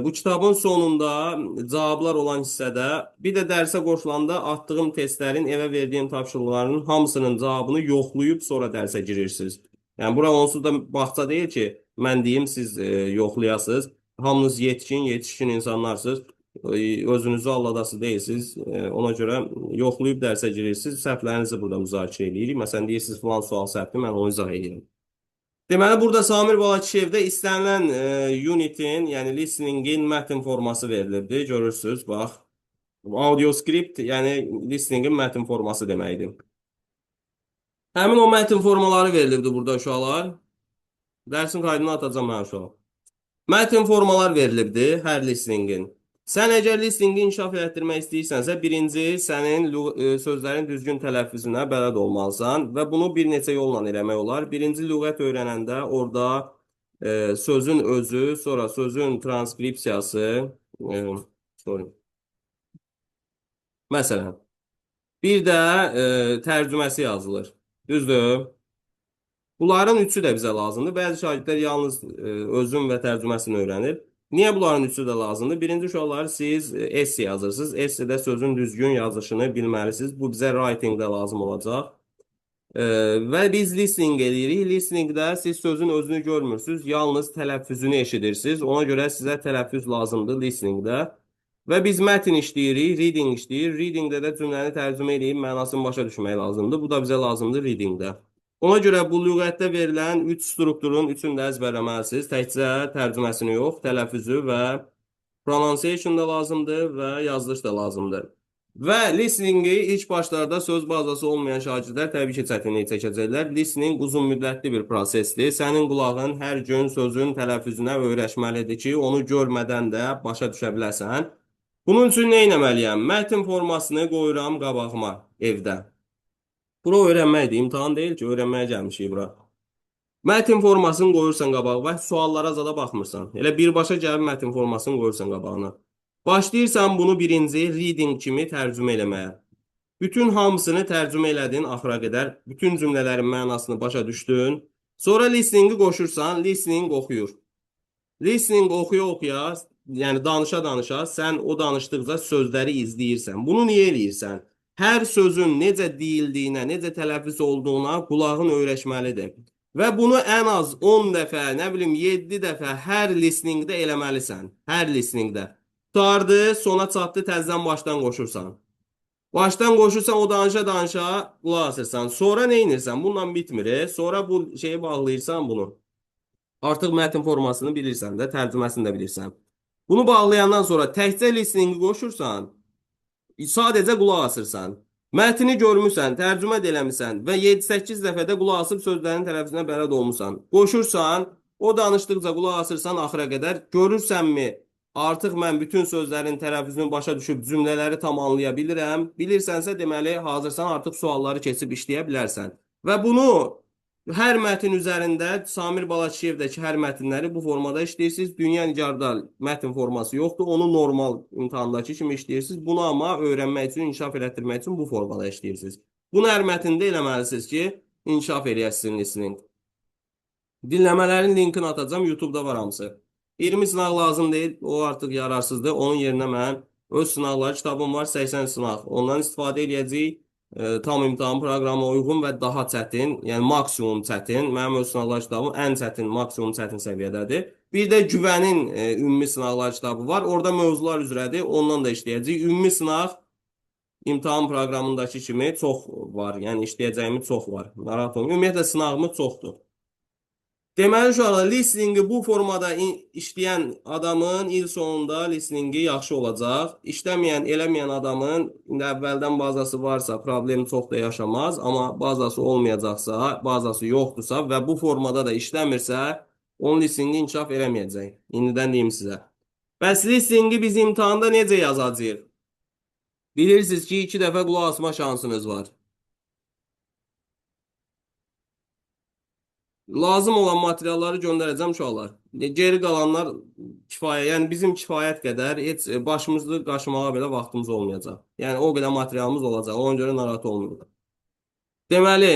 Bu kitabın sonunda cavablar olan hissədə bir də dərsə qoşulanda atdığım testlərin, evə verdiyim tapşırıqların hamısının cavabını yoxlayıb sonra dərsə girirsiniz. Yəni, bura onsuz da baxça deyil ki, mən deyim, siz yoxlayasınız. Hamınız yetişkin insanlarsınız. Özünüzü alladası deyilsiniz. Ona görə yoxlayıb dərsə girirsiniz. Səhvlərinizi burada müzakirə edirik. Məsələn, deyirsiniz, falan sual səhvdir, mən onu izah edirəm. Deməli, burada Samir Balakişiyevdə istənilən unitin, yəni listeningin mətn forması verilibdir. Görürsünüz, bax. Audio script, yəni listeningin mətn forması deməkdir. Həmin o mətn formaları verilibdir burada uşaqlar. Dərsin qaydını atacağım mən uşaq. Mətn formalar verilibdir hər listeningin. Sən əgər listeningi inkişaf etdirmək istəyirsənsə, birinci sənin sözlərin düzgün tələffüzünə bələd olmalısan və bunu bir neçə yolla eləmək olar. Birinci lüğət öyrənəndə orada sözün özü, sonra sözün transkripsiyası, məsələn, bir də tərcüməsi yazılır. Düzdür? Bunların üçü də bizə lazımdır. Bəzi şagirdlər yalnız özün və tərcüməsini öyrənir. Niyə bunların üçü də lazımdır? Birinci uşaqlar, siz essay yazırsınız. Essaydə sözün düzgün yazışını bilməlisiniz. Bu bizə writingdə lazım olacaq. Və biz listening edirik. Listeningdə siz sözün özünü görmürsünüz. Yalnız tələffüzünü eşidirsiniz. Ona görə sizə tələffüz lazımdır listeningdə. Və biz mətn işləyirik, reading işləyir. Readingdə də cümləni tərcümə edib mənasını başa düşmək lazımdır. Bu da bizə lazımdır readingdə. Ona görə bu lüğətdə verilən 3 strukturun üçünü də əzbərləməlisiniz. Təkcə tərcüməsini yox, tələffüzü və pronunciation da lazımdır və yazılış da lazımdır. Və listeningi ilk başlarda söz bazası olmayan şagirdlər təbii ki, çətinlik çəkəcəklər. Listening uzun müddətli bir prosesdir. Sənin qulağın hər gün sözün tələffüzünə öyrəşməlidir ki, onu görmədən də başa düşə biləsən. Bunun üçün nə etməliyəm? Mətn formasını qoyuram qabağıma evdə. Bura öyrənməkdir, imtahan deyil ki, öyrənməyə gəlmişik bura. Mətn formasını qoyursan qabağa və suallara zada baxmırsan. Elə birbaşa gəlib mətn formasını qoyursan qabağına. Başlayırsan bunu birinci reading kimi tərcümə eləməyə. Bütün hamısını tərcümə elədin axıra qədər. Bütün cümlələrin mənasını başa düşdün. Sonra listeningi qoşursan, listening oxuyur. Listening oxuya-oxuya, yəni danışa-danışa, sən o danışdıqca sözləri izləyirsən. Bunu niyə eləyirsən? Hər sözün necə deyildiyinə, necə tələffüz olduğuna qulağın öyrəşməlidir. Və bunu ən az 10 dəfə, nə bilim 7 dəfə hər listeningdə eləməlisən. Hər listeningdə. Tutardı, sona çatdı, təzədən başdan qoşursan. Başdan qoşursan o danışa qulaq asırsan. Sonra nə edirsən? Bununla bitmir. Sonra bu şeyi bağlayırsan bunu. Artıq mətn formasını bilirsən də, tərcüməsini də bilirsən. Bunu bağlayandan sonra təkcə listeningi qoşursan, sadəcə qulaq asırsan. Mətni görmüsən, tərcümə də eləmisən və 7-8 dəfə də qulaq asıb sözlərin tələffüzünə bələd olmusan. Qoşursan, o danışdıqca qulaq asırsan axıra qədər. Görürsənmi? Artıq mən bütün sözlərin tələffüzünü başa düşüb cümlələri tam anlaya bilirəm. Bilirsənsə deməli hazırsan, artıq sualları keçib işləyə bilərsən. Və bunu hər mətn üzərində Samir Balakişiyevdəki hər mətnləri bu formada işləyirsiniz. Dünya Nigarda mətn forması yoxdur. Onu normal imtahandakı kimi işləyirsiniz. Bunu amma öyrənmək üçün, inkişaf elətdirmək üçün bu formada işləyirsiniz. Bunu hər mətndə eləməlisiniz ki, inkişaf eləyəsiniz listening. Dinləmələrin linkini atacağım. YouTube-da var hamısı. 20 sınaq lazım deyil. O artıq yararsızdır. Onun yerinə mən öz sınaqları kitabım var. 80 sınaq. Ondan istifadə edəcəyik. Tam imtahan proqramına uyğun və daha çətin, yəni maksimum çətin. Mənim öz sınaqlar kitabım ən çətin, maksimum çətin səviyyədədir. Bir də Güvənin ümumi sınaqlar kitabı var. Orada mövzular üzrədir. Ondan da işləyəcəyik. Ümumi sınaq imtahan proqramındakı kimi çox var. Yəni işləyəcəyimiz çox var. Narahat olmayın. Ümumiyyətlə sınağımız çoxdur. Deməli uşaqlar, listeningi bu formada işləyən adamın il sonunda listeningi yaxşı olacaq. İşləməyən, eləməyən adamın indi əvvəldən bazası varsa problem çox da yaşamaz, amma bazası olmayacaqsa, bazası yoxdursa və bu formada da işləmirsə, onun listeningi inkişaf eləməyəcək. İndidən deyim sizə. Bəs listeningi biz imtahanda necə yazacağıq? Bilirsiniz ki, 2 dəfə qulaq asma şansınız var. Lazım olan materialları göndərəcəm uşaqlar. Geri qalanlar kifayət, yəni bizim kifayət qədər heç başımızı qaşımağa belə vaxtımız olmayacaq. Yəni o qədər materialımız olacaq. Ona görə narahat olmayın. Deməli,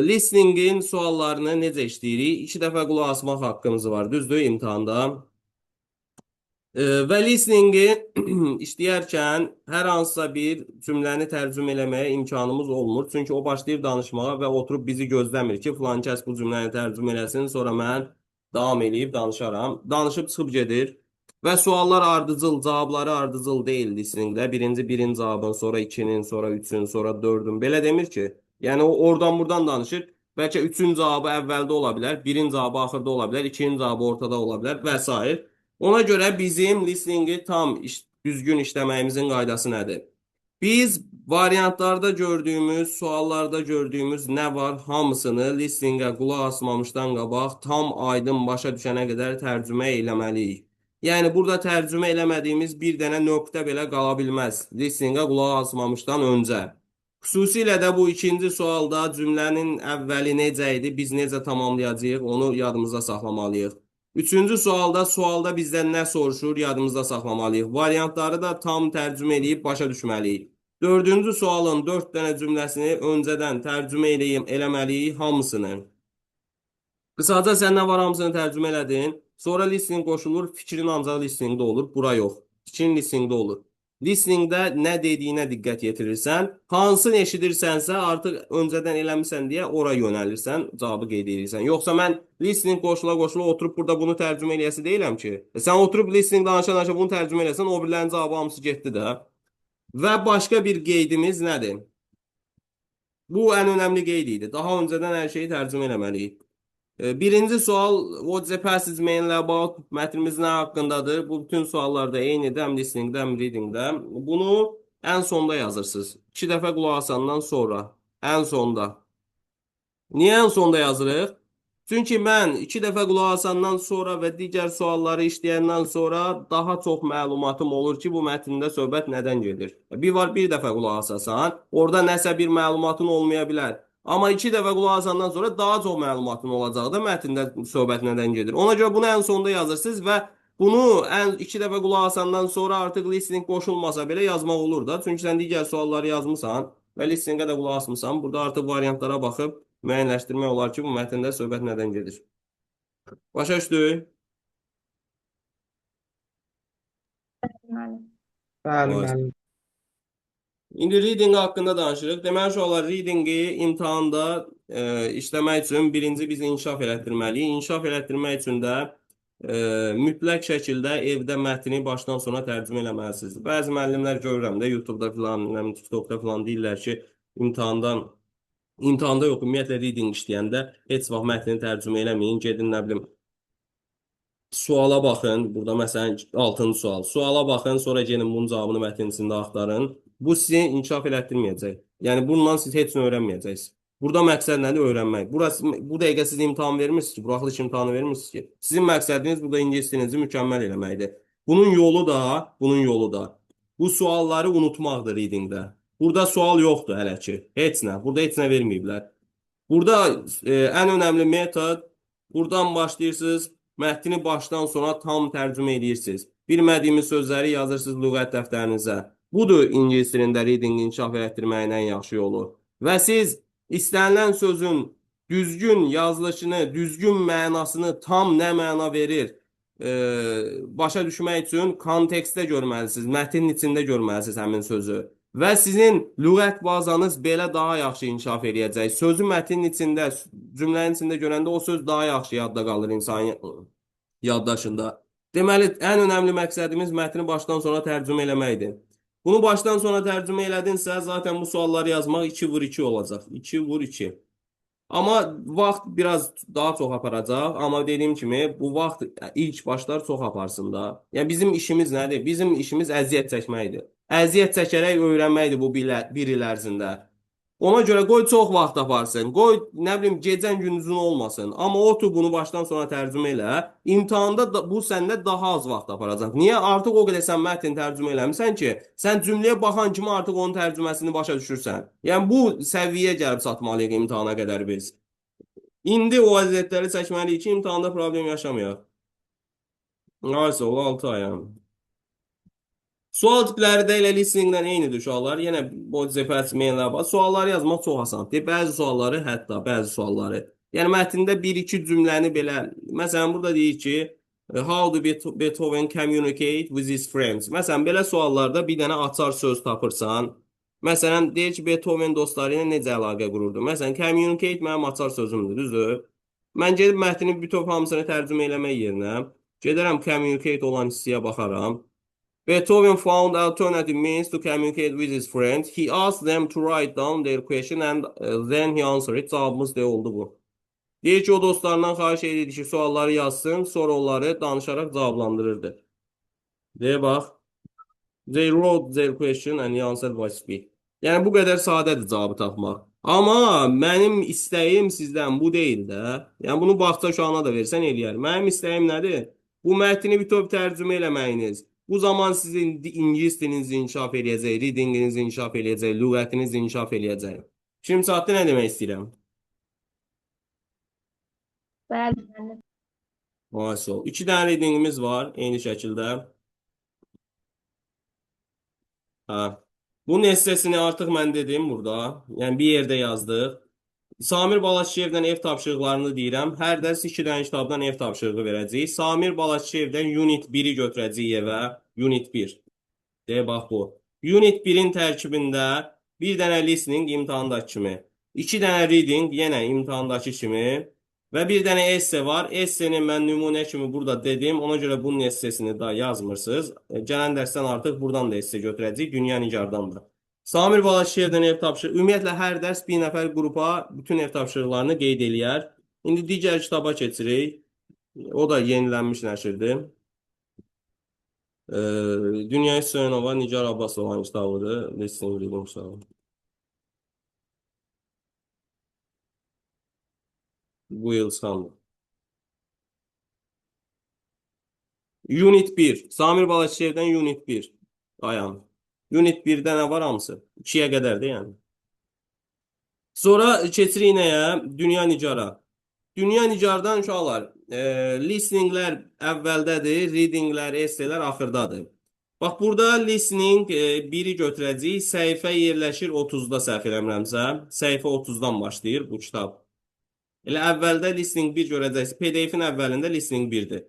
listeningin suallarını necə işləyirik? 2 dəfə qulaq asmaq haqqımız var, düzdür, imtahanda. Və listeningi işləyərkən hər hansısa bir cümləni tərcümə eləməyə imkanımız olmur. Çünki o başlayır danışmağa və oturub bizi gözləmir ki, filan kəs bu cümləni tərcümə eləsin, sonra mən davam eləyib danışaram. Danışıb çıxıb gedir və suallar ardıcıl, cavabları ardıcıl deyil listeningdə. Birin cavabın, sonra ikinin, sonra üçün, sonra dördün. Belə demir ki, yəni o oradan buradan danışır. Bəlkə üçün cavabı əvvəldə ola bilər, birin cavabı axırda ola bilər, ikinin cavabı ortada ola bilər və s. Ona görə bizim listeningi tam düzgün işləməyimizin qaydası nədir? Biz variantlarda gördüyümüz, suallarda gördüyümüz nə var, hamısını listingə qulaq asmamışdan qabaq tam aydın başa düşənə qədər tərcümə eləməliyik. Yəni burada tərcümə eləmədiyimiz bir dənə nöqtə belə qala bilməz listingə qulaq asmamışdan öncə. Xüsusilə də bu ikinci sualda cümlənin əvvəli necə idi, biz necə tamamlayacağıq, onu yadımızda saxlamalıyıq. Üçüncü sualda bizdən nə soruşur, yadımızda saxlamalıyıq. Variantları da tam tərcümə edib başa düşməliyik. Dördüncü sualın 4 dənə cümləsini öncədən tərcümə eləməliyik hamısını. Qısaca sən nə var hamısını tərcümə elədin. Sonra listening qoşulur, fikrin ancaq listeningdə olur, bura yox. Fikrin listeningdə olur. Listeningdə nə dediyinə diqqət yetirirsən, hansını eşidirsənsə artıq öncədən eləmirsən deyə ora yönəlirsən, cavabı qeyd edirsən. Yoxsa mən listening qoşula oturub burada bunu tərcümə eləyəsi deyiləm ki. Sən oturub listening danışa bunu tərcümə eləsən, o birilərin cavabı hamısı getdi də. Və başqa bir qeydimiz nədir? Bu ən önəmli qeyd idi. Daha öncədən hər şeyi tərcümə eləməliyik. Birinci sual, what's the passage mainly about? Mətnimiz nə haqqındadır? Bu bütün suallarda eynidir, həm listeningdə, həm readingdə. Bunu ən sonda yazırsınız. 2 dəfə qulaq asandan sonra. Ən sonda. Niyə ən sonda yazırıq? Çünki mən 2 dəfə qulaq asandan sonra və digər sualları işləyəndən sonra daha çox məlumatım olur ki, bu mətndə söhbət nədən gedir. Bir dəfə qulaq asasan, orada nəsə bir məlumatın olmaya bilər. Amma 2 dəfə qulaq asandan sonra daha çox məlumatın olacaq da mətndə söhbət nədən gedir. Ona görə bunu ən sonda yazırsınız və bunu 2 dəfə qulaq asandan sonra artıq listening qoşulmasa belə yazmaq olur da. Çünki sən digər sualları yazmısan və listeningə də qulaq asmısan. Burada artıq variantlara baxıb müəyyənləşdirmək olar ki, bu mətndə söhbət nədən gedir. Başa düşdük? Müəllim. Bəli, müəllim. İndi reading haqqında danışırıq. Deməli, uşaqlar, readingi imtahanda işləmək üçün birinci biz inkişaf elətdirməliyik. İnkişaf elətdirmək üçün də mütləq şəkildə evdə mətni başdan sona tərcümə eləməlisiniz. Bəzi müəllimlər görürəm də YouTube-da filan, nə bilim TikTok-da filan deyirlər ki, imtahanda yox, ümumiyyətlə reading işləyəndə heç vaxt mətni tərcümə eləməyin, gedin nə bilim suala baxın. Burada məsələn 6-cı sual. Suala baxın, sonra gəlin bunun cavabını mətnin içində axtarın. Bu sizi inkişaf elətdirməyəcək. Yəni bundan siz heç nə öyrənməyəcəksiniz. Burada məqsəd nədir? Öyrənmək. Bu dəqiqə siz imtahan vermirsiniz ki, buraxılış imtahanı vermirsiniz ki. Sizin məqsədiniz burada ingilis dilinizi mükəmməl eləməkdir. Bunun yolu da bu sualları unutmaqdır readingdə. Burada sual yoxdur hələ ki. Heç nə. Burada heç nə verməyiblər. Burada ən önəmli metod buradan başlayırsınız, mətni başdan sona tam tərcümə edirsiniz. Bilmədiyiniz sözləri yazırsınız lüğət dəftərinizə. Budur ingilis dilində reading inkişaf etdirməyin ən yaxşı yolu. Və siz istənilən sözün düzgün yazılışını, düzgün mənasını, tam nə məna verir, başa düşmək üçün kontekstdə görməlisiniz, mətnin içində görməlisiniz həmin sözü. Və sizin lüğət bazanız belə daha yaxşı inkişaf eləyəcək. Sözü mətnin içində, cümlənin içində görəndə o söz daha yaxşı yadda qalır insanın yaddaşında. Deməli, ən önəmli məqsədimiz mətni başdan sona tərcümə eləməkdir. Bunu başdan sona tərcümə elədinsə, zaten bu sualları yazmaq 2 vur 2 olacaq. 2 vur 2. Amma vaxt biraz daha çox aparacaq. Amma dediyim kimi bu vaxt ilk başlar çox aparsın da. Yəni bizim işimiz nədir? Bizim işimiz əziyyət çəkməkdir. Əziyyət çəkərək öyrənməkdir bu bir il ərzində. Ona görə qoy çox vaxt aparsın. Qoy nə bilim gecən gündüzün olmasın. Amma otur bunu başdan sona tərcümə elə. İmtahanda bu səndə daha az vaxt aparacaq. Niyə? Artıq o qədər sən mətn tərcümə eləmisən ki, sən cümləyə baxan kimi artıq onun tərcüməsini başa düşürsən. Yəni bu səviyyəyə gəlib çatmalıyıq imtahana qədər biz. İndi o əziyyətləri çəkməliyik ki, imtahanda problem yaşamayaq. Nəysə, o 6 ayam. Sual tipləri də elə listeninglə eynidir uşaqlar. Yenə Bodzefəs, Menlaba. Sualları yazmaq çox asandır. Bəzi sualları. Yəni mətndə 1-2 cümləni belə. Məsələn, burada deyir ki, how do Beethoven communicate with his friends? Məsələn, belə suallarda bir dənə açar söz tapırsan. Məsələn, deyir ki, Beethoven dostları ilə necə əlaqə qururdu? Məsələn, communicate mənim açar sözümdür, düzdür? Mən gedib mətnin bütöv hamısını tərcümə eləmək yerinə, gedərəm communicate olan hissəyə baxaram. Beethoven found alternative means to communicate with his friends. He asked them to write down their question and then he answered. Cavabımız de oldu bu. Deyir ki, o dostlarından xahiş edirdi ki, sualları yazsın, sonra onları danışaraq cavablandırırdı. Deyə bax. They wrote their question and he answered by speak. Yəni bu qədər sadədir cavabı tapmaq. Amma mənim istəyim sizdən bu deyil də. Yəni bunu bağça uşağına da versən eləyər. Mənim istəyim nədir? Bu mətni bütöv tərcümə eləməyiniz. Bu zaman sizin ingilis dilinizi inkişaf eləyəcək, readinginizi inkişaf eləyəcək, lüğətinizi inkişaf eləyəcək. Şimdi saatdə nə demək istəyirəm? Bəli, müəllim. Maşallah. 2 dənə readingimiz var, eyni şəkildə. Bunun essesini artıq mən dedim burada. Yəni bir yerdə yazdıq. Samir Balazişevdən ev tapşırıqlarını deyirəm. Hər dərs 2 dənə kitabdan ev tapşırığı verəcəyik. Samir Balazişevdən Unit 1-i götürəcəyik evə. Unit 1. Deyə bax bu. Unit 1-in tərkibində bir dənə listening imtahandakı kimi. 2 dənə reading yenə imtahandakı kimi. Və bir dənə esse var. Esseni mən nümunə kimi burada dedim. Ona görə bunun essesini da yazmırsınız. Gələn dərsdən artıq buradan da esse götürəcəyik. Dünya Nigardan da. Samir Balazişevdən ev tapşırığı. Ümumiyyətlə, hər dərs bir nəfər qrupa bütün ev tapşırıqlarını qeyd eləyər. İndi digər kitaba keçirik. O da yenilənmiş nəşrdir. Dünya Hüseynova, Nigar Abbasovanın kitabıdır. Listening reading kitabı. Bu yıl çıxandır. Unit 1. Samir Balazişevdən Unit 1. Ayağım. Unit 1-də nə var hamısı? 2-yə qədərdir yəni. Sonra keçirik nəyə? Dünya Nicara. Dünya Nicardan uşaqlar, listeninglər əvvəldədir, readinglər, esselər axırdadır. Bax, burada listening 1-i götürəcəyik. Səhifə yerləşir 30-da səhv eləmirəmsə. Səhifə 30-dan başlayır bu kitab. Elə əvvəldə listening 1 görəcəksiniz. PDF-in əvvəlində listening 1-dir.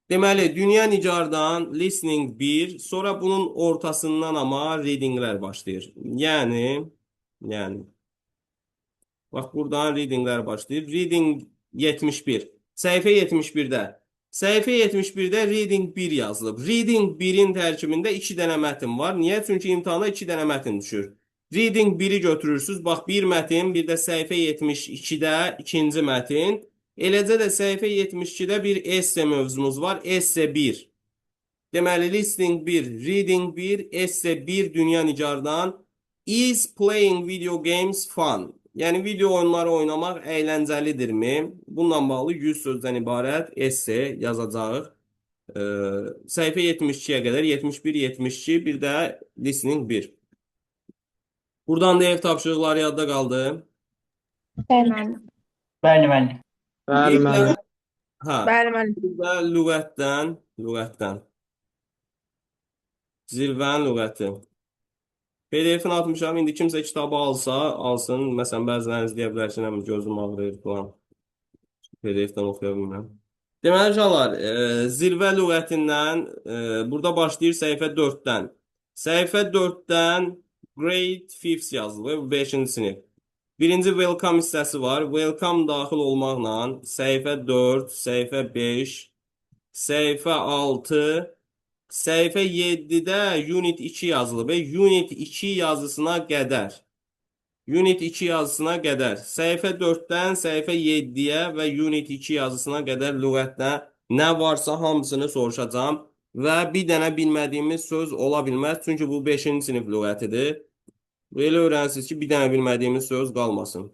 Deməli, Dünya Nicardan listening 1, sonra bunun ortasından amma readinglər başlayır. Yəni, bax, buradan readinglər başlayır. Reading 71. Səhifə 71-də. Səhifə 71-də reading 1 yazılıb. Reading 1-in tərkibində 2 dənə mətn var. Niyə? Çünki imtahana 2 dənə mətn düşür. Reading 1-i götürürsüz. Bax, bir mətn, bir də səhifə 72-də ikinci mətn. Eləcə də səhifə 72-də bir esse mövzumuz var. Esse 1. Deməli, listening 1, reading 1, esse 1 dünya nicardan. Is playing video games fun? Yəni, video oyunları oynamaq əyləncəlidirmi? Bununla bağlı 100 sözdən ibarət esse yazacağıq. Səhifə 72-yə qədər, 71, 72, bir də listening 1. Buradan da ev tapşırıqları yadda qaldı. Bəli, müəllim. Bəli, müəllim. Bəli, müəllim. Hə, Bəli, müəllim. bir də lüğətdən. Zirvənin lüğəti. PDF-ini atmışam. İndi kimsə kitabı alsa, alsın. Məsələn, bəziləriniz deyə bilər ki, gözüm ağrıyır falan. PDF-dən oxuya bilmirəm. Deməli, canlar, zirvə lüğətindən burada başlayır səhifə 4-dən. Səhifə 4-dən grade 5 yazılır, 5-ci sinif. Birinci welcome hissəsi var. Welcome daxil olmaqla səhifə 4, səhifə 5, səhifə 6, səhifə 7-də Unit 2 yazılıb. Unit 2 yazısına qədər. Unit 2 yazısına qədər. Səhifə 4-dən səhifə 7-yə və Unit 2 yazısına qədər lüğətdə nə varsa hamısını soruşacağım. Və bir dənə bilmədiyimiz söz ola bilməz. Çünki bu 5-ci sinif lüğətidir. Elə öyrənirsiniz ki, bir dənə bilmədiyimiz söz qalmasın.